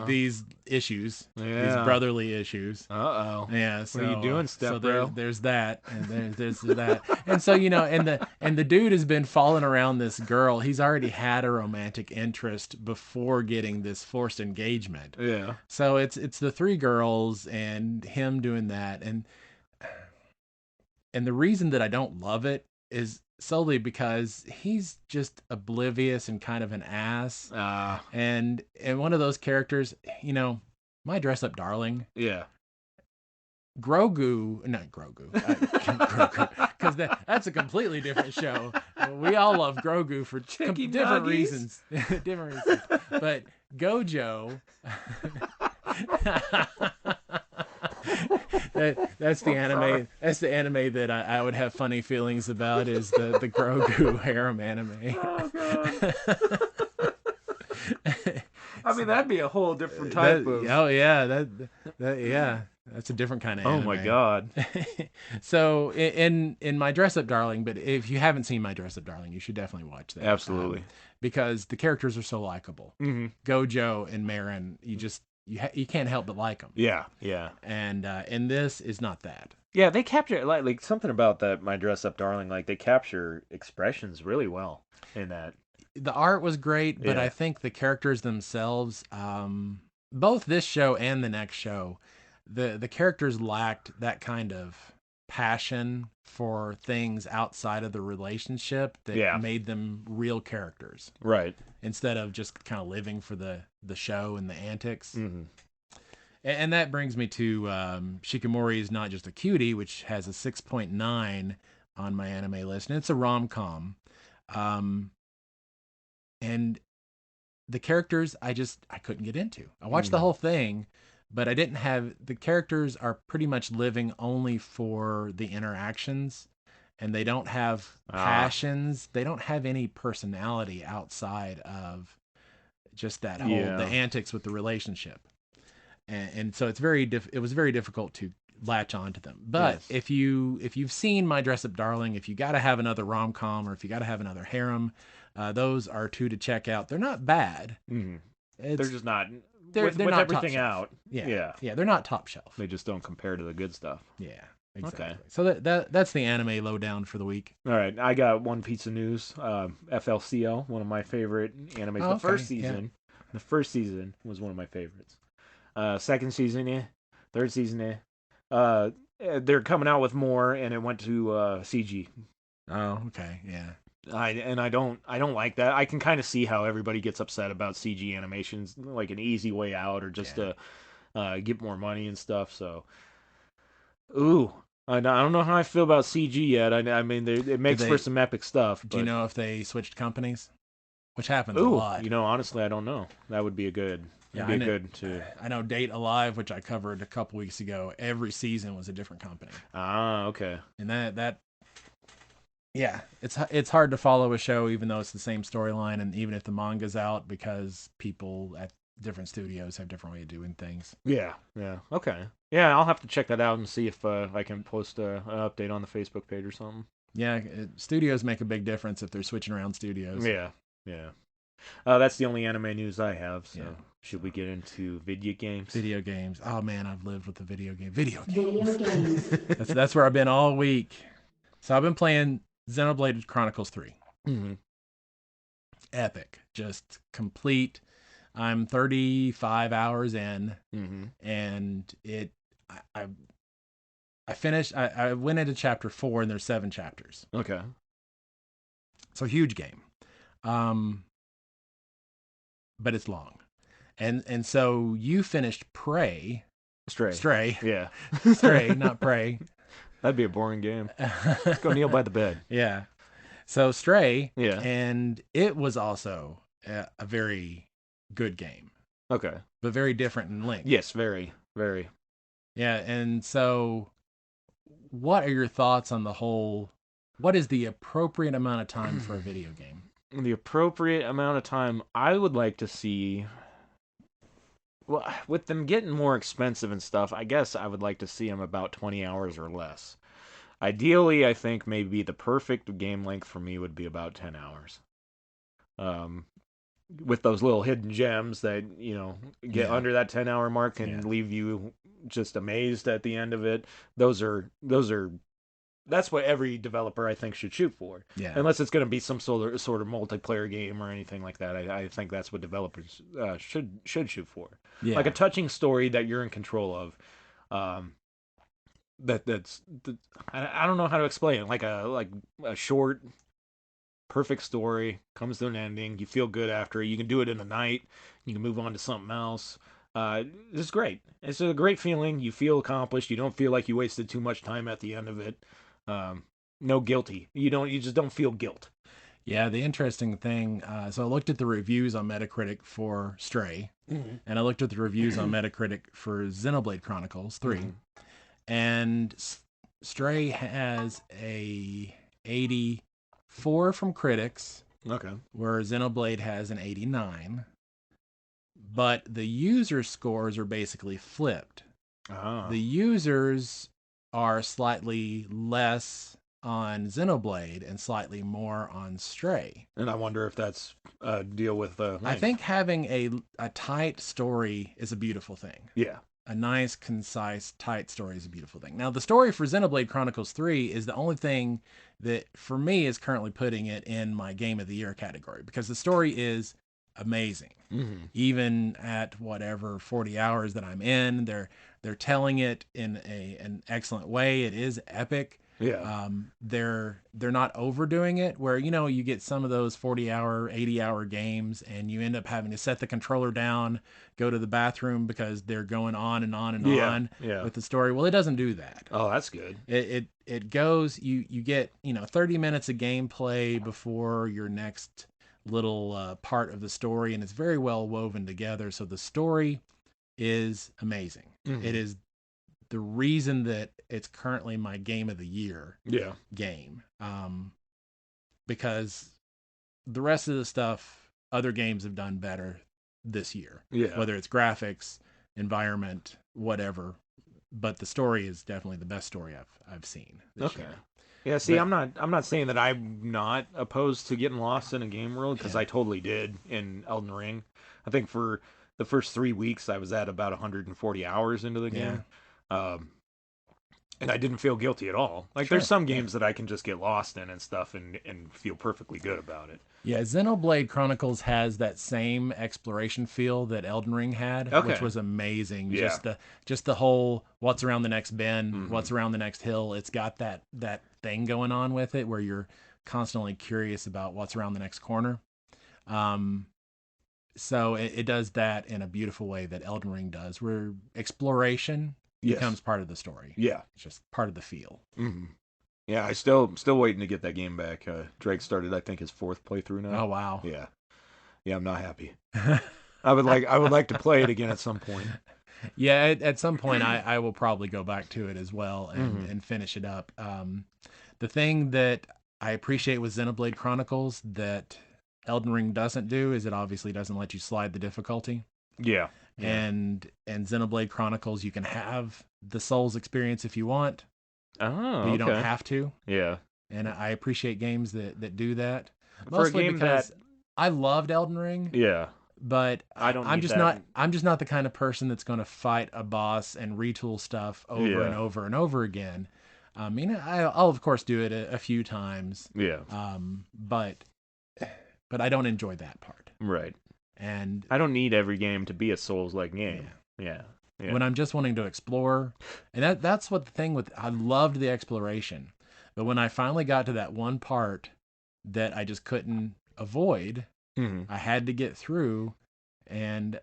these issues, these brotherly issues. Yeah, so what are you doing, step there's that, and there's that, and so and the dude has been falling around this girl. He's already had a romantic interest before getting this forced engagement. Yeah. So it's the three girls and him doing that, and the reason that I don't love it is solely because he's just oblivious and kind of an ass. And one of those characters, my dress up darling. Yeah. Grogu, because that's a completely different show. We all love Grogu for different reasons. Different reasons. But Gojo, that's the anime. That's the anime that I would have funny feelings about. Is the Grogu harem anime. Oh god. I mean, that'd be a whole different type of. Oh yeah, that's a different kind of anime. Oh my god. So in My Dress Up Darling, but if you haven't seen My Dress Up Darling, you should definitely watch that. Absolutely. Because the characters are so likable. Mm-hmm. Gojo and Marin, you can't help but like them. Yeah, yeah. And this is not that. Yeah, they capture like something about that My Dress Up Darling. Like they capture expressions really well in that. The art was great, but I think the characters themselves, both this show and the next show, the characters lacked that kind of passion for things outside of the relationship that made them real characters. Right. Instead of just kind of living for the show and the antics. Mm-hmm. And that brings me to Shikamori is Not Just a Cutie, which has a 6.9 on my anime list, and it's a rom-com. And the characters I couldn't get into. I watched the whole thing, but I didn't have the characters are pretty much living only for the interactions, and they don't have passions. They don't have any personality outside of just that whole the antics with the relationship. And so it was very difficult to latch on to them. But if you've seen My Dress Up Darling, if you got to have another rom-com, or if you got to have another harem, those are two to check out. They're not bad. Mm-hmm. They're just not. They're with not everything out. Yeah. They're not top shelf. They just don't compare to the good stuff. Yeah. Exactly. Okay. So that's the anime lowdown for the week. All right, I got one piece of news. FLCL, one of my favorite animes. The first season, the first season was one of my favorites. Second season, third season, they're coming out with more, and it went to CG. Oh, okay, yeah. I don't like that. I can kind of see how everybody gets upset about CG animations, like an easy way out, or just to get more money and stuff. So, I don't know how I feel about CG yet. I mean, it makes for some epic stuff. Do you know if they switched companies? Which happens a lot. Honestly, I don't know. That would be a good. I know Date Alive, which I covered a couple weeks ago. Every season was a different company. Ah, okay. And it's hard to follow a show even though it's the same storyline, and even if the manga's out, because people at different studios have different way of doing things. Yeah. Okay. Yeah, I'll have to check that out and see if I can post an update on the Facebook page or something. Yeah, studios make a big difference if they're switching around studios. Yeah. That's the only anime news I have, so should we get into video games? Video games. Oh man, I've lived with the video game. Video games. That's where I've been all week. So I've been playing Xenoblade Chronicles 3. Mm-hmm. Epic. Just complete. I'm 35 hours in, and I finished. I went into chapter 4, and there's 7 chapters. Okay. So huge game. But it's long. And so you finished Stray. Yeah. Stray, not Prey. That'd be a boring game. Let's go kneel by the bed. Yeah. So Stray, Yeah. and it was also a very good game, Okay. but very different in length. Yes, very, very. Yeah, and so what are your thoughts on the whole? What is the appropriate amount of time for a video game? The appropriate amount of time I would like to see. Well, with them getting more expensive and stuff, I guess I would like to see them about 20 hours or less. Ideally, I think maybe the perfect game length for me would be about 10 hours. Um, with those little hidden gems that, get Yeah. under that 10-hour mark and Yeah. leave you just amazed at the end of it. That's what every developer I think should shoot for. Yeah. Unless it's going to be some sort of multiplayer game or anything like that. I think that's what developers should shoot for. Yeah. Like a touching story that you're in control of. Um, I don't know how to explain it. Like a short, perfect story comes to an ending. You feel good after it. You can do it in a night. You can move on to something else. It's great. It's a great feeling. You feel accomplished. You don't feel like you wasted too much time at the end of it. No guilty. You just don't feel guilt. Yeah, the interesting thing, so I looked at the reviews on Metacritic for Stray, and I looked at the reviews on Metacritic for Xenoblade Chronicles 3, and Stray has a 84 from critics, Okay. where Xenoblade has an 89, but the user scores are basically flipped. The users are slightly less on Xenoblade and slightly more on Stray. And I wonder if that's a deal with I think having a tight story is a beautiful thing. Yeah. A nice, concise, tight story is a beautiful thing. Now, the story for Xenoblade Chronicles 3 is the only thing that, for me, is currently putting it in my Game of the Year category, because the story is amazing. Even at whatever 40 hours that I'm in, they're telling it in an excellent way. It is epic. Yeah. They're not overdoing it, where you get some of those 40-hour, 80-hour games and you end up having to set the controller down, go to the bathroom because they're going on and on and on with the story. Well, it doesn't do that. Oh, that's good. It goes, you get 30 minutes of gameplay before your next little part of the story, and it's very well woven together. So the story is amazing. It is the reason that it's currently my Game of the Year game, because the rest of the stuff other games have done better this year, whether it's graphics, environment, whatever, but the story is definitely the best story I've seen this year. Yeah, see, I'm not saying that I'm not opposed to getting lost in a game world, because I totally did in Elden Ring. I think for the first 3 weeks I was at about 140 hours into the game. And I didn't feel guilty at all. Like, there's some games that I can just get lost in and stuff and feel perfectly good about it. Yeah, Xenoblade Chronicles has that same exploration feel that Elden Ring had, which was amazing. Yeah. Just the whole what's around the next bend, what's around the next hill. It's got that thing going on with it where you're constantly curious about what's around the next corner. So it does that in a beautiful way that Elden Ring does, where exploration becomes part of the story. Yeah. It's just part of the feel. Yeah, I still waiting to get that game back. Drake started, I think, his 4th playthrough now. Oh wow. Yeah, I'm not happy. I would like to play it again at some point. Yeah, at some point I will probably go back to it as well and finish it up. The thing that I appreciate with Xenoblade Chronicles that Elden Ring doesn't do is it obviously doesn't let you slide the difficulty. Yeah. And Xenoblade Chronicles, you can have the Souls experience if you want. Oh, but you don't have to. Yeah. And I appreciate games that do that. For a Mostly game because I loved Elden Ring. Yeah. But I'm just that. not the kind of person that's going to fight a boss and retool stuff over and over and over again. I'll of course do it a few times. Yeah. But I don't enjoy that part. Right. And I don't need every game to be a Souls-like game. Yeah. When I'm just wanting to explore, and that's what the thing with, I loved the exploration, but when I finally got to that one part that I just couldn't avoid, I had to get through, and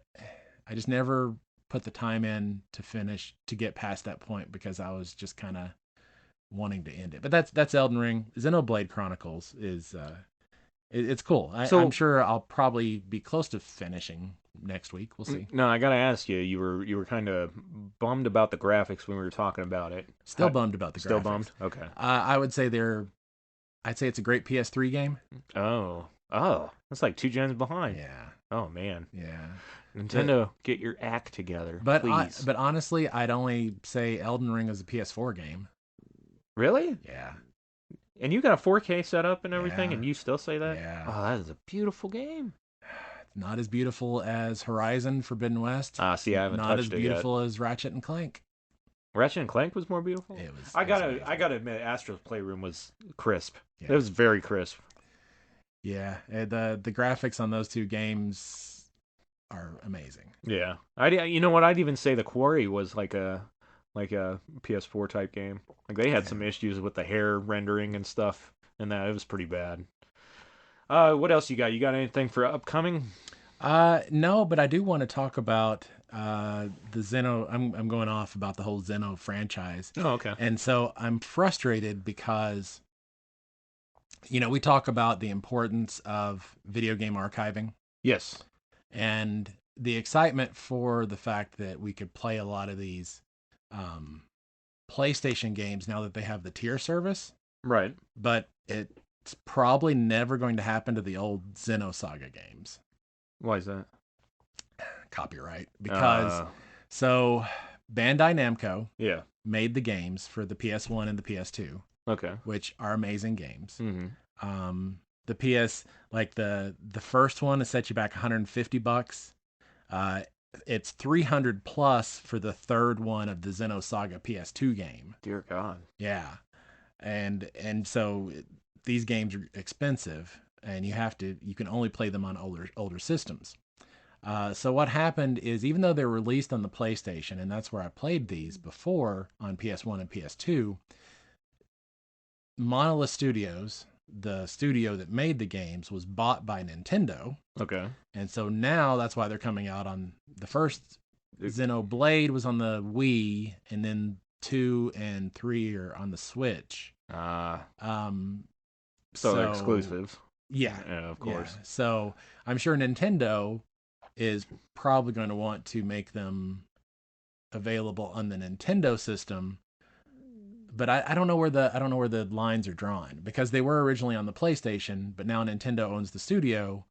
I just never put the time in to get past that point, because I was just kind of wanting to end it. But that's Elden Ring. Xenoblade Chronicles is it's cool. I'm So sure I'll probably be close to finishing next week. We'll see. no, I gotta ask you. You were kind of bummed about the graphics when we were talking about it. Still bummed about the Still graphics. bummed. Okay. I would say I'd say it's a great PS3 game. Oh, that's like 2 gens behind. Yeah. Oh man. Yeah. Nintendo, get your act together, But please. but honestly, I'd only say Elden Ring is a PS4 game. Really? Yeah. And you got a 4K setup and everything, Yeah. and you still say that? Yeah. Oh, that is a beautiful game. Not as beautiful as Horizon Forbidden West. See, I haven't Not touched as it yet. beautiful as Ratchet and Clank. Ratchet and Clank was more beautiful. It was. I it was gotta amazing. admit, Astro's Playroom was crisp. Yeah. It was very crisp. Yeah. The graphics on those two games are amazing. Yeah, you know what? I'd even say the Quarry was like a PS4 type game. Like they had some issues with the hair rendering and stuff, and that it was pretty bad. What else you got? You got anything for upcoming? No, but I do want to talk about the Zeno. I'm going off about the whole Zeno franchise. Oh, okay. And so I'm frustrated because, we talk about the importance of video game archiving Yes. and the excitement for the fact that we could play a lot of these PlayStation games now that they have the tier service. Right. But it's probably never going to happen to the old Xenosaga games. Why is that? Copyright. Because, so Bandai Namco Yeah. made the games for the PS1 and the PS2, Okay. which are amazing games. Mm-hmm. The PS, like the first one, is set you back $150. It's 300 plus for the third one of the Xenosaga PS2 game. Dear God. Yeah. And so these games are expensive and you can only play them on older systems. So what happened is, even though they're released on the PlayStation, and that's where I played these before on PS1 and PS2, Monolith Studios, the studio that made the games, was bought by Nintendo. Okay. And so now that's why they're coming out on the first Xenoblade was on the Wii, and then 2 and 3 are on the Switch. So So exclusives. Yeah. Yeah, of course. Yeah. So I'm sure Nintendo is probably going to want to make them available on the Nintendo system. But I don't know where the lines are drawn, because they were originally on the PlayStation, but now Nintendo owns the studio.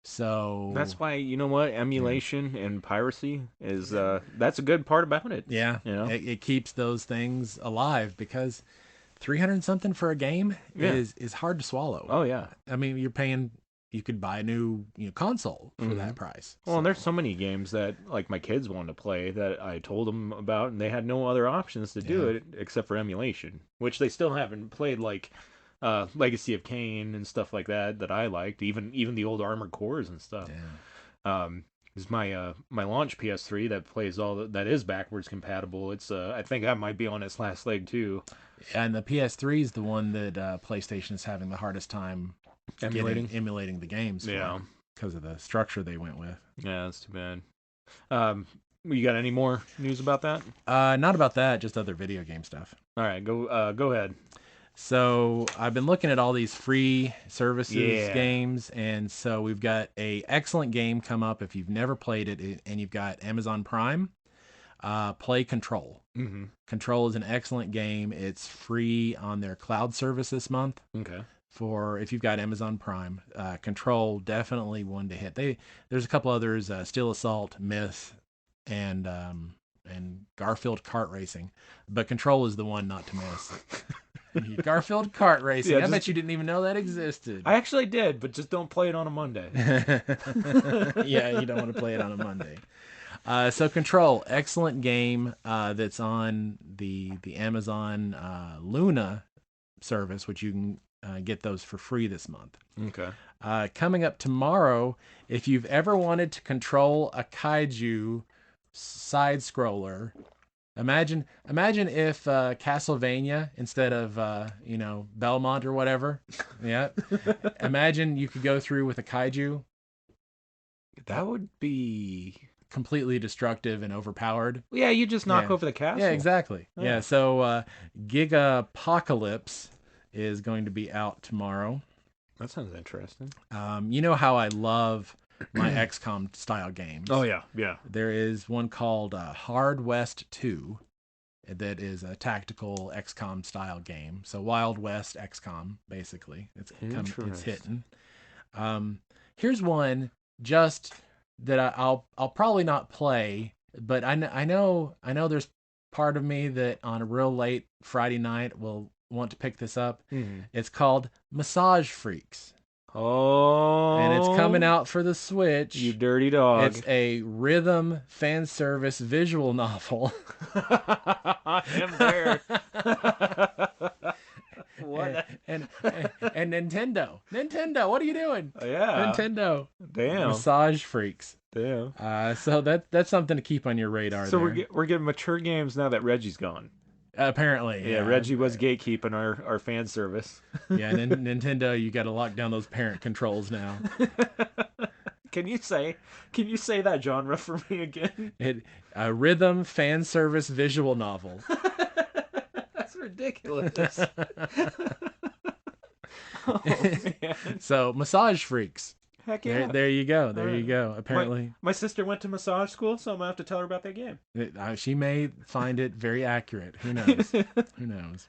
So That's why, you know what, emulation and piracy is that's a good part about it. Yeah, it keeps those things alive, because 300 something for a game is hard to swallow. Oh yeah. I mean, you could buy a new console for that price. Well, and there's so many games that like my kids wanted to play that I told them about, and they had no other options to do it except for emulation, which they still haven't played, like Legacy of Kain and stuff like that I liked, even the old Armored Cores and stuff. Is my launch PS3 that plays all that is backwards compatible. It's I think that might be on its last leg too. And the PS3 is the one that PlayStation is having the hardest time emulating the games. Yeah, because of the structure they went with. Yeah, that's too bad. You got any more news about that? Not about that, just other video game stuff. All right, go ahead. So I've been looking at all these free services games, and so we've got a excellent game come up if you've never played it, and you've got Amazon Prime. Play Control. Mm-hmm. Control is an excellent game. It's free on their cloud service this month. Okay. For if you've got Amazon Prime, Control, definitely one to hit. There's a couple others, Steel Assault, Myth, and Garfield Kart Racing, but Control is the one not to miss. Garfield Kart Racing. I bet you didn't even know that existed. I actually did, but just don't play it on a Monday. Yeah, you don't want to play it on a Monday. So Control, excellent game that's on the Amazon Luna service, which you can get those for free this month. Okay. Coming up tomorrow, if you've ever wanted to control a kaiju side scroller, imagine if Castlevania, instead of Belmont or whatever, imagine you could go through with a kaiju. That would be completely destructive and overpowered. Yeah, you just knock Yeah. over the castle. Yeah, exactly. Yeah, so Gigapocalypse is going to be out tomorrow. That sounds interesting. You know how I love my XCOM style games. Oh, yeah, yeah. There is one called Hard West 2 that is a tactical XCOM style game. So Wild West XCOM, basically. It's hitting. Here's one just that I'll probably not play, but I know there's part of me that on a real late Friday night will want to pick this up. Mm-hmm. It's called Massage Freaks. Oh. And it's coming out for the Switch. You dirty dog. It's a rhythm fan service visual novel. I am there. What? And Nintendo. Nintendo, what are you doing? Yeah. Nintendo. Damn. Massage Freaks. Damn. So that's something to keep on your radar. So there. we're getting mature games now that Reggie's gone. Apparently. Yeah, Reggie was gatekeeping our fan service. Yeah, Nintendo, you got to lock down those parent controls now. Can you say that genre for me again? A rhythm fan service visual novel. That's ridiculous. Oh, man. So, Massage Freaks. Heck yeah. There you go. There you go. Apparently. My sister went to massage school, so I'm going to have to tell her about that game. She may find it very accurate. Who knows? Who knows?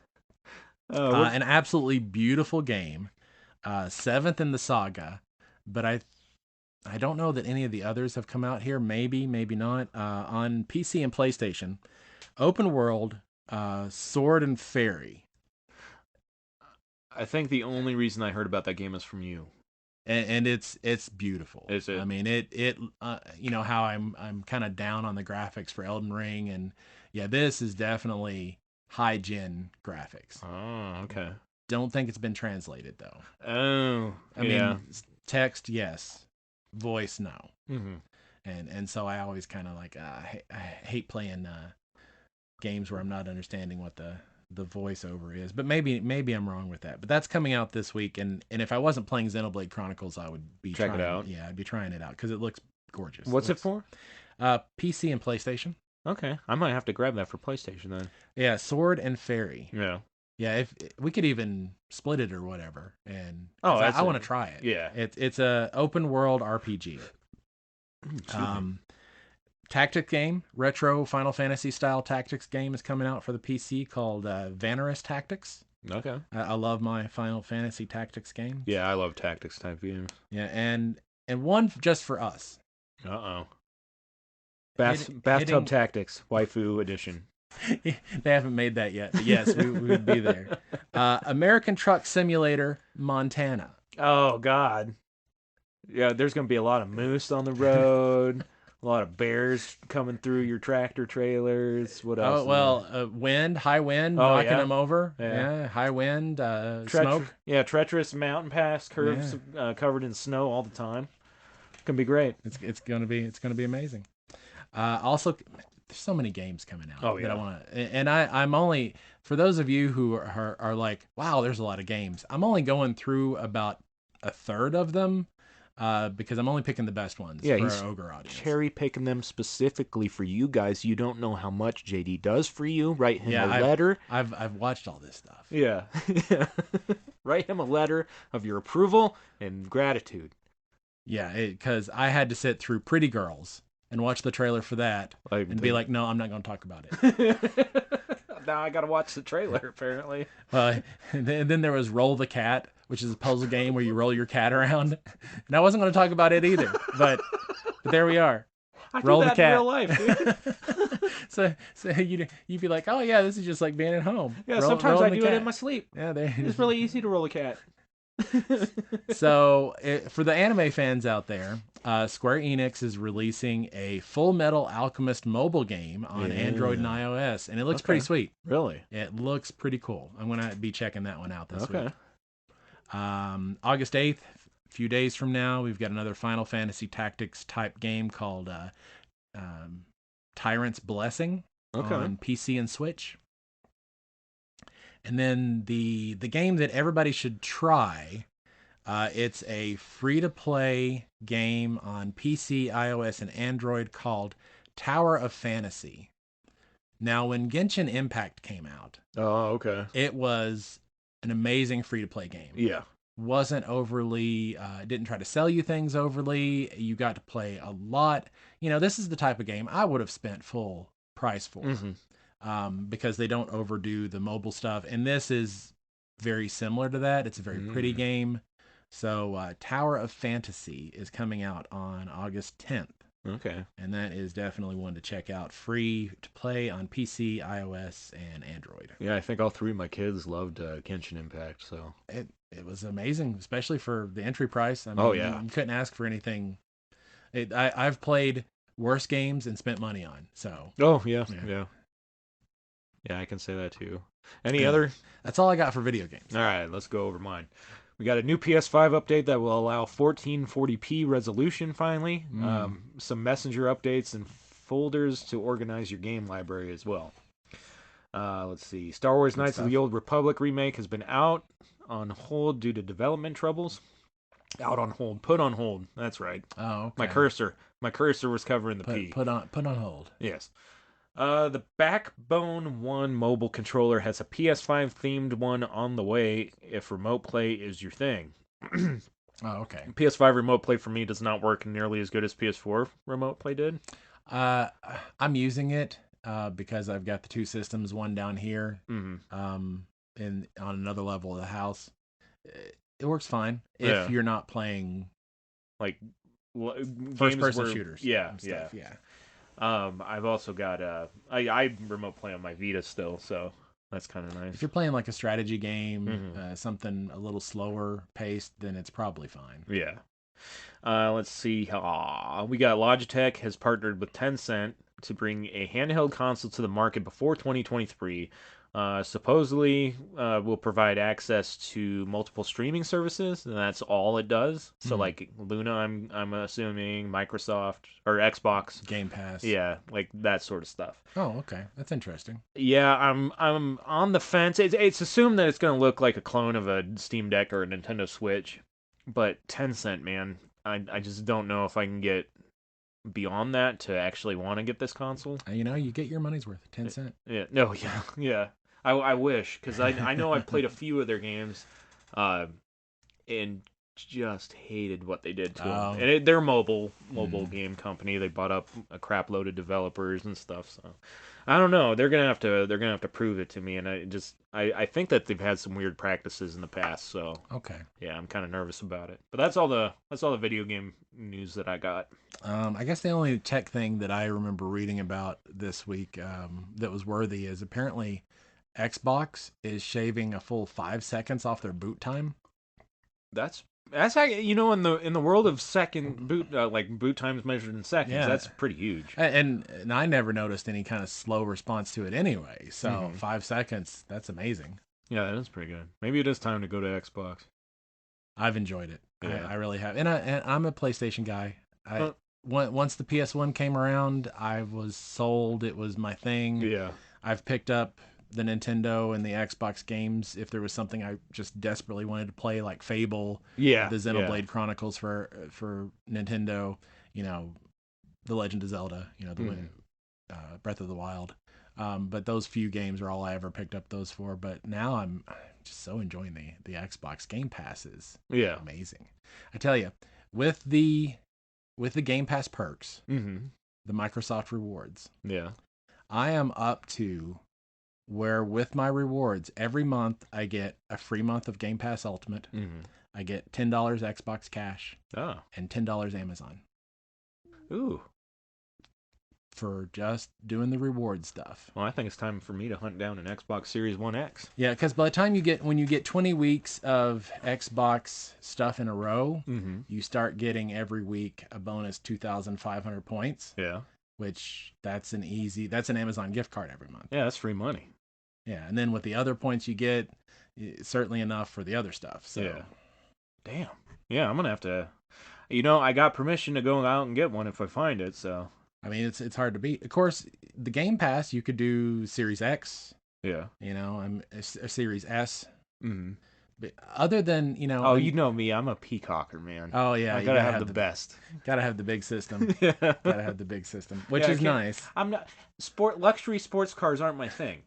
An absolutely beautiful game. 7th in the saga. But I don't know that any of the others have come out here. Maybe not. On PC and PlayStation. Open world, Sword and Fairy. I think the only reason I heard about that game is from you. And it's beautiful. Is it? I mean, it you know how I'm kind of down on the graphics for Elden Ring, and yeah, this is definitely high gen graphics. Oh, okay. Don't think it's been translated though. Oh, I mean, text yes, voice no. Mm-hmm. And so I always kind of like I hate playing games where I'm not understanding what the voiceover is, but maybe I'm wrong with that. But that's coming out this week, and if I wasn't playing Xenoblade Chronicles, I would be check it out. Yeah, I'd be trying it out because it looks gorgeous. What's it for? PC and PlayStation. Okay, I might have to grab that for PlayStation then. Yeah, Sword and Fairy. Yeah. Yeah, if we could even split it or whatever, and I want to try it. Yeah, it's a open world RPG. Tactics game, retro Final Fantasy style tactics game is coming out for the PC called Vanarus Tactics. Okay. I love my Final Fantasy tactics games. Yeah, I love tactics type games. Yeah, and one just for us. Uh-oh. Bathtub Tactics, Waifu Edition. They haven't made that yet, but yes, we would be there. American Truck Simulator, Montana. Oh, God. Yeah, there's going to be a lot of moose on the road. A lot of bears coming through your tractor trailers. What else? Oh, well, high wind, knocking them over. Yeah, high wind, smoke. Yeah, treacherous mountain pass curves covered in snow all the time. Can be great. It's gonna be amazing. Also, there's so many games coming out. Oh, yeah. That I want to, and I'm only, for those of you who are like, wow, there's a lot of games. I'm only going through about a third of them. Because I'm only picking the best ones for our OGGR audience. Cherry picking them specifically for you guys. You don't know how much JD does for you. Write him a letter. I've watched all this stuff. Yeah. Write him a letter of your approval and gratitude. Yeah, because I had to sit through Pretty Girls and watch the trailer for that and be like, no, I'm not going to talk about it. Now I got to watch the trailer, apparently. And then there was Roll the Cat, which is a puzzle game where you roll your cat around. And I wasn't going to talk about it either, but there we are. Roll the cat. In real life, dude. so you'd be like, oh yeah, this is just like being at home. Yeah, sometimes I do it in my sleep. Yeah, it's really easy to roll a cat. So for the anime fans out there, Square Enix is releasing a Full Metal Alchemist mobile game on Android and iOS, and it looks pretty sweet. Really? It looks pretty cool. I'm going to be checking that one out this week. August 8th, a few days from now, we've got another Final Fantasy Tactics type game called Tyrant's Blessing on PC and Switch. And then the game that everybody should try It's a free-to-play game on PC, iOS, and Android called Tower of Fantasy. Now, when Genshin Impact came out, Oh, okay. it was an amazing free-to-play game. Yeah. Wasn't overly, didn't try to sell you things overly. You got to play a lot. This is the type of game I would have spent full price for, because they don't overdo the mobile stuff. And this is very similar to that. It's a very pretty game. So Tower of Fantasy is coming out on August 10th. Okay. And that is definitely one to check out. Free to play on PC, iOS, and Android. Yeah, I think all three of my kids loved Genshin Impact, so... It was amazing, especially for the entry price. I mean, Oh, yeah. You couldn't ask for anything. I've played worse games and spent money on, so... Oh, yeah. Yeah, I can say that too. Any other? That's all I got for video games. All right, let's go over mine. We got a new PS5 update that will allow 1440p resolution finally. Some messenger updates and folders to organize your game library as well. Let's see. Star Wars Knights of the Old Republic remake has been out on hold due to development troubles. Out on hold. Put on hold. That's right. Oh, okay. My cursor was covering the P. Put on hold. Yes. The Backbone 1 mobile controller has a PS5 themed one on the way if remote play is your thing. Oh, okay. PS5 remote play for me does not work nearly as good as PS4 remote play did. I'm using it because I've got the two systems, one down here, and on another level of the house. It works fine if you're not playing like first-person shooters. Yeah. I've also got I remote play on my Vita still, so that's kind of nice. If you're playing like a strategy game, something a little slower paced, then it's probably fine. Yeah. Let's see. We got Logitech has partnered with Tencent to bring a handheld console to the market before 2023. Supposedly will provide access to multiple streaming services, and that's all it does. So like Luna, I'm assuming Microsoft or Xbox Game Pass. Yeah, like that sort of stuff. Oh, okay, that's interesting. Yeah, I'm on the fence. It's assumed that it's going to look like a clone of a Steam Deck or a Nintendo Switch, but Tencent, man, I just don't know if I can get beyond that to actually want to get this console. You get your money's worth. Tencent. Yeah. No. Yeah. I wish, because I know I've played a few of their games, and just hated what they did to them. And they're a mobile game company. They bought up a crap load of developers and stuff. So I don't know. They're gonna have to prove it to me. And I think that they've had some weird practices in the past. So okay. Yeah, I'm kind of nervous about it. But that's all the video game news that I got. I guess the only tech thing that I remember reading about this week that was worthy is apparently Xbox is shaving a full 5 seconds off their boot time. That's how, in the world of second boot like boot times measured in seconds. Yeah. That's pretty huge. And I never noticed any kind of slow response to it anyway. So 5 seconds, that's amazing. Yeah, that is pretty good. Maybe it is time to go to Xbox. I've enjoyed it. Yeah. I really have. And I'm a PlayStation guy. Once the PS1 came around, I was sold. It was my thing. Yeah. I've picked up the Nintendo and the Xbox games if there was something I just desperately wanted to play, like Fable, the Xenoblade Chronicles for Nintendo, The Legend of Zelda, Breath of the Wild. But those few games are all I ever picked up those for. But now I'm just so enjoying the Xbox Game Pass is amazing. I tell you, with the Game Pass perks, the Microsoft rewards, I am up to where with my rewards every month I get a free month of Game Pass Ultimate. I get $10 Xbox Cash and $10 Amazon. Ooh. For just doing the reward stuff. Well, I think it's time for me to hunt down an Xbox Series 1X. Yeah, because by the time when you get 20 weeks of Xbox stuff in a row, you start getting every week a bonus 2,500 points. Yeah. Which that's an Amazon gift card every month. Yeah, that's free money. Yeah, and then with the other points you get, certainly enough for the other stuff. So. Yeah. Damn. Yeah, I'm gonna have to. I got permission to go out and get one if I find it. So. I mean, it's hard to beat. Of course, the Game Pass you could do Series X. Yeah. I'm a Series S. But other than Oh, you know me. I'm a peacocker, man. oh yeah, I you gotta have the best. gotta have the big system. Yeah. Gotta have the big system, which Yeah, I is can't- nice. I'm not luxury sports cars aren't my thing.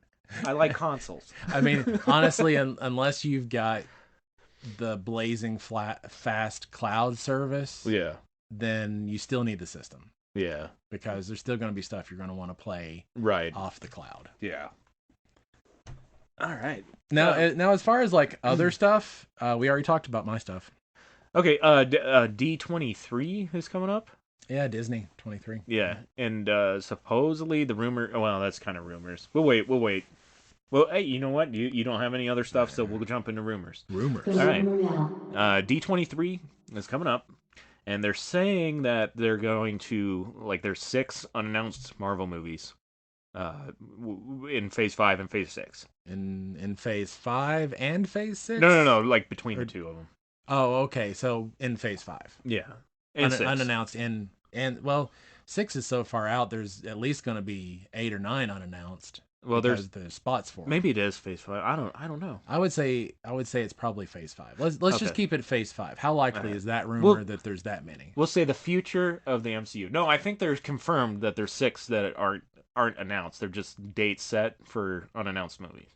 I like consoles. I mean, honestly, unless you've got the blazing fast cloud service, Yeah. then you still need the system Yeah. because there's still going to be stuff you're going to want to play Right. off the cloud. Yeah. All right. Now as far as like other stuff, we already talked about my stuff. Okay. D23 is coming up. Yeah, Disney 23. Yeah, and supposedly the rumor. Well, that's kind of rumors. We'll wait. Well, hey, you know what? You don't have any other stuff, so we'll jump into rumors. Rumors. The All right. rumor mill. D23 is coming up, and they're saying that they're going to there's 6 unannounced Marvel movies, in Phase 5 and Phase 6. In Phase 5 and Phase 6? No, like between the two of them. Oh, okay. So in Phase 5. Yeah, and 6. Unannounced and well, 6 is so far out. There's at least going to be 8 or 9 unannounced. Well, there's the spots for. Maybe it is Phase 5. I don't know. I would say it's probably Phase 5. Let's just Okay. keep it Phase 5. How likely Alright. is that rumor Well- that there's that many? We'll say the future of the MCU. No, I think there's confirmed that there's 6 that aren't announced. They're just dates set for unannounced movies.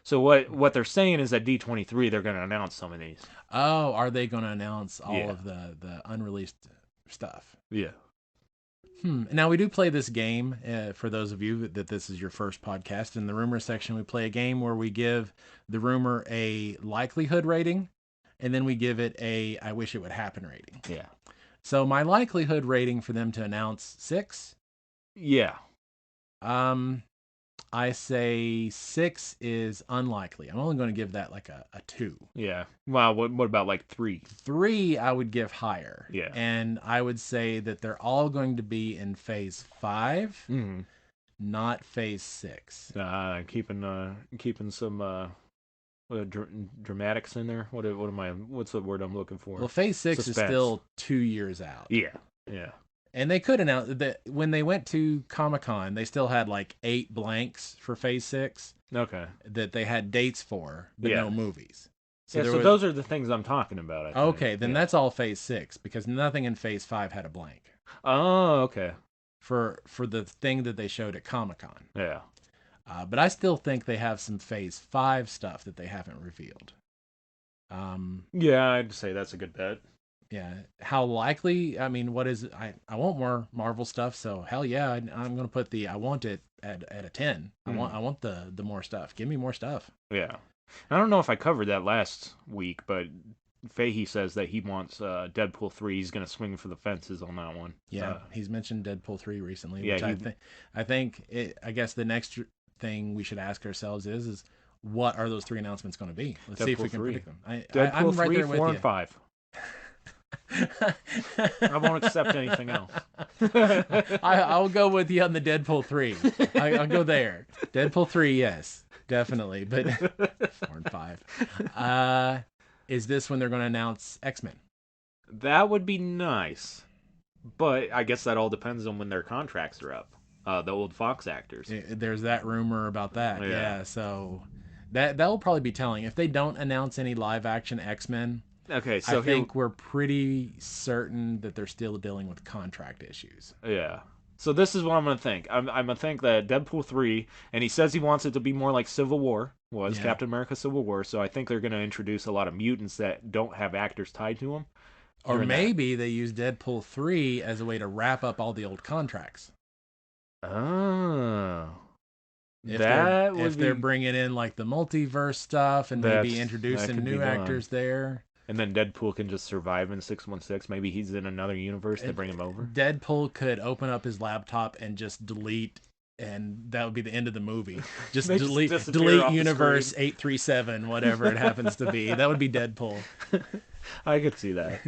So what they're saying is that D23 they're going to announce some of these. Oh, are they going to announce all Yeah. of the unreleased stuff? Yeah. Now we do play this game for those of you that this is your first podcast. In the rumor section, we play a game where we give the rumor a likelihood rating, and then we give it a I wish it would happen rating. Yeah. So my likelihood rating for them to announce 6, Yeah. I say 6 is unlikely. I'm only going to give that like a 2. Yeah. Wow, what about like 3? 3 I would give higher. Yeah. And I would say that they're all going to be in Phase 5, Mm-hmm. not Phase 6. Keeping some dramatics in there. What's the word I'm looking for? Well, Phase 6 is Suspense. still 2 years out. Yeah. Yeah. And they could announce that when they went to Comic-Con, they still had like 8 blanks for Phase 6 Okay. that they had dates for, but Yeah. no movies. So those are the things I'm talking about. I think. Okay, then that's all Phase 6 because nothing in Phase 5 had a blank Oh, okay. for the thing that they showed at Comic-Con. Yeah. But I still think they have some Phase 5 stuff that they haven't revealed. Yeah, I'd say that's a good bet. Yeah. How likely? I mean, what is? I want more Marvel stuff. So hell yeah, I'm gonna put I want it at a 10. I want the more stuff. Give me more stuff. Yeah. I don't know if I covered that last week, but Fahey says that he wants Deadpool 3. He's going to swing for the fences on that one. Yeah, he's mentioned Deadpool 3 recently, yeah, which I guess the next thing we should ask ourselves is what are those 3 announcements going to be? Let's see if we can 3. predict them. Deadpool I'm right 3, there with 4, you. and 5. I won't accept anything else. I'll go with you on the Deadpool 3. I'll go there. Deadpool 3, yes, definitely. But 4 and 5. Is this when they're going to announce X-Men? That would be nice. But I guess that all depends on when their contracts are up. The old Fox actors. There's that rumor about that. Yeah. Yeah, so that will probably be telling. If they don't announce any live action X-Men, Okay, so I think we're pretty certain that they're still dealing with contract issues. yeah. So this is what I'm gonna think. I'm gonna think that Deadpool 3, and he says he wants it to be more like Civil War was, Yeah. Captain America Civil War. So I think they're gonna introduce a lot of mutants that don't have actors tied to them. Or during that. maybe they use Deadpool 3 as a way to wrap up all the old contracts. Oh, If that would if they're be. bringing in like the multiverse stuff and maybe That introducing could be new done. actors there. And then Deadpool can just survive in 616. Maybe he's in another universe. They bring him over. Deadpool could open up his laptop and just delete, and that would be the end of the movie. Just They just delete disappear off the universe screen. 837, whatever it happens to be. That would be Deadpool. I could see that.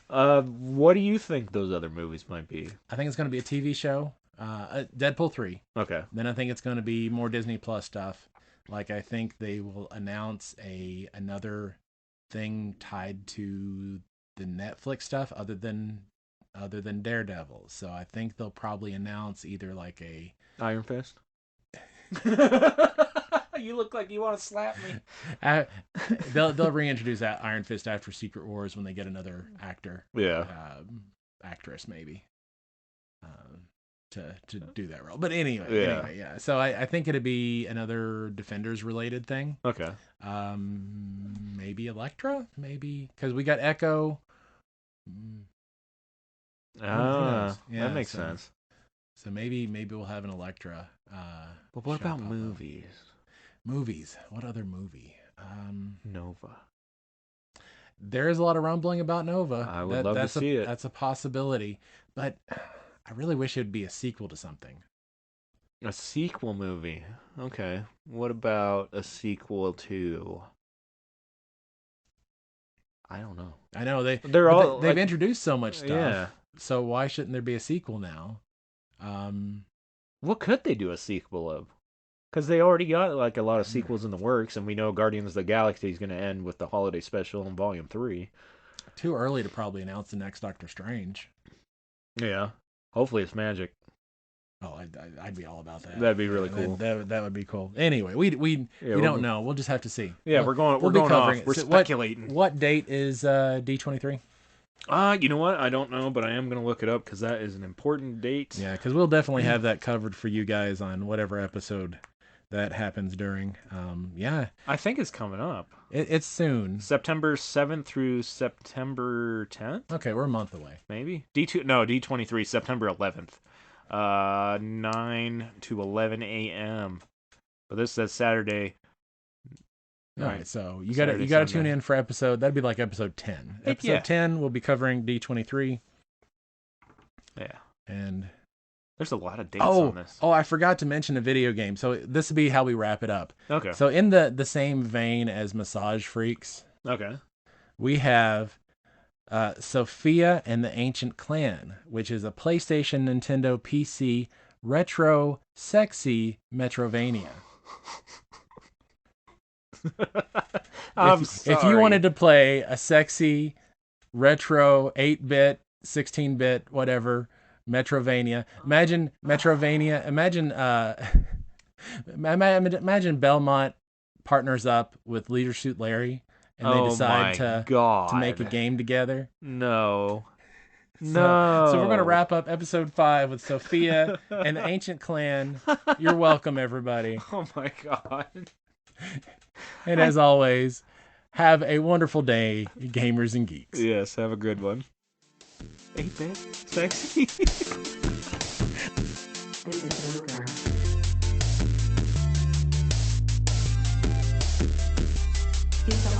What do you think those other movies might be? I think it's going to be a TV show. Deadpool 3. Okay. Then I think it's going to be more Disney Plus stuff. Like I think they will announce another thing tied to the Netflix stuff other than Daredevil. So I think they'll probably announce either like a Iron Fist. You look like you want to slap me. They'll reintroduce that Iron Fist after Secret Wars when they get another actor, Yeah. actress maybe, to do that role. But anyway, yeah. So I think it'd be another Defenders related thing. Okay. Maybe Elektra, maybe because we got Echo. That makes sense. So maybe we'll have an Elektra. But what about movies? Movies. What other movie? Nova. There is a lot of rumbling about Nova. I would love to see it. That's a possibility, but I really wish it would be a sequel to something. A sequel movie. Okay. What about a sequel to? I don't know. I know they've like, introduced so much stuff. Yeah. So why shouldn't there be a sequel now? What could they do a sequel of? Because they already got like a lot of sequels in the works, and we know Guardians of the Galaxy is going to end with the holiday special in Volume 3. Too early to probably announce the next Doctor Strange. Yeah. Hopefully it's magic. Oh, I'd be all about that. That'd be really cool. That would be cool. Anyway, we don't know. We'll just have to see. Yeah, we're going off. We're speculating. What date is D23? You know what? I don't know, but I am going to look it up because that is an important date. Yeah, because we'll definitely have that covered for you guys on whatever episode that happens during. Yeah. I think it's coming up. It's soon. September 7th through September 10th? Okay, we're a month away. Maybe? D23, September 11th. 9 to 11 a.m. But this says Saturday. All right, so you gotta tune in for that'd be like episode 10. Episode 10 we'll be covering D23. Yeah. And there's a lot of dates on this. Oh, I forgot to mention a video game. So this will be how we wrap it up. Okay. So in the same vein as Massage Freaks, okay, we have SYFY and the Ancient Clan, which is a PlayStation, Nintendo, PC, retro, sexy Metrovania. If you wanted to play a sexy, retro, 8-bit, 16-bit, whatever, Metrovania. Imagine Metrovania. Imagine Belmont partners up with Leisure Suit Larry, and they decide to make a game together. No. So we're going to wrap up episode 5 with SYFY and the Ancient Clan. You're welcome, everybody. Oh my God. And as always, have a wonderful day, gamers and geeks. Yes, have a good one. 8-bit, sexy. This is Luca. It's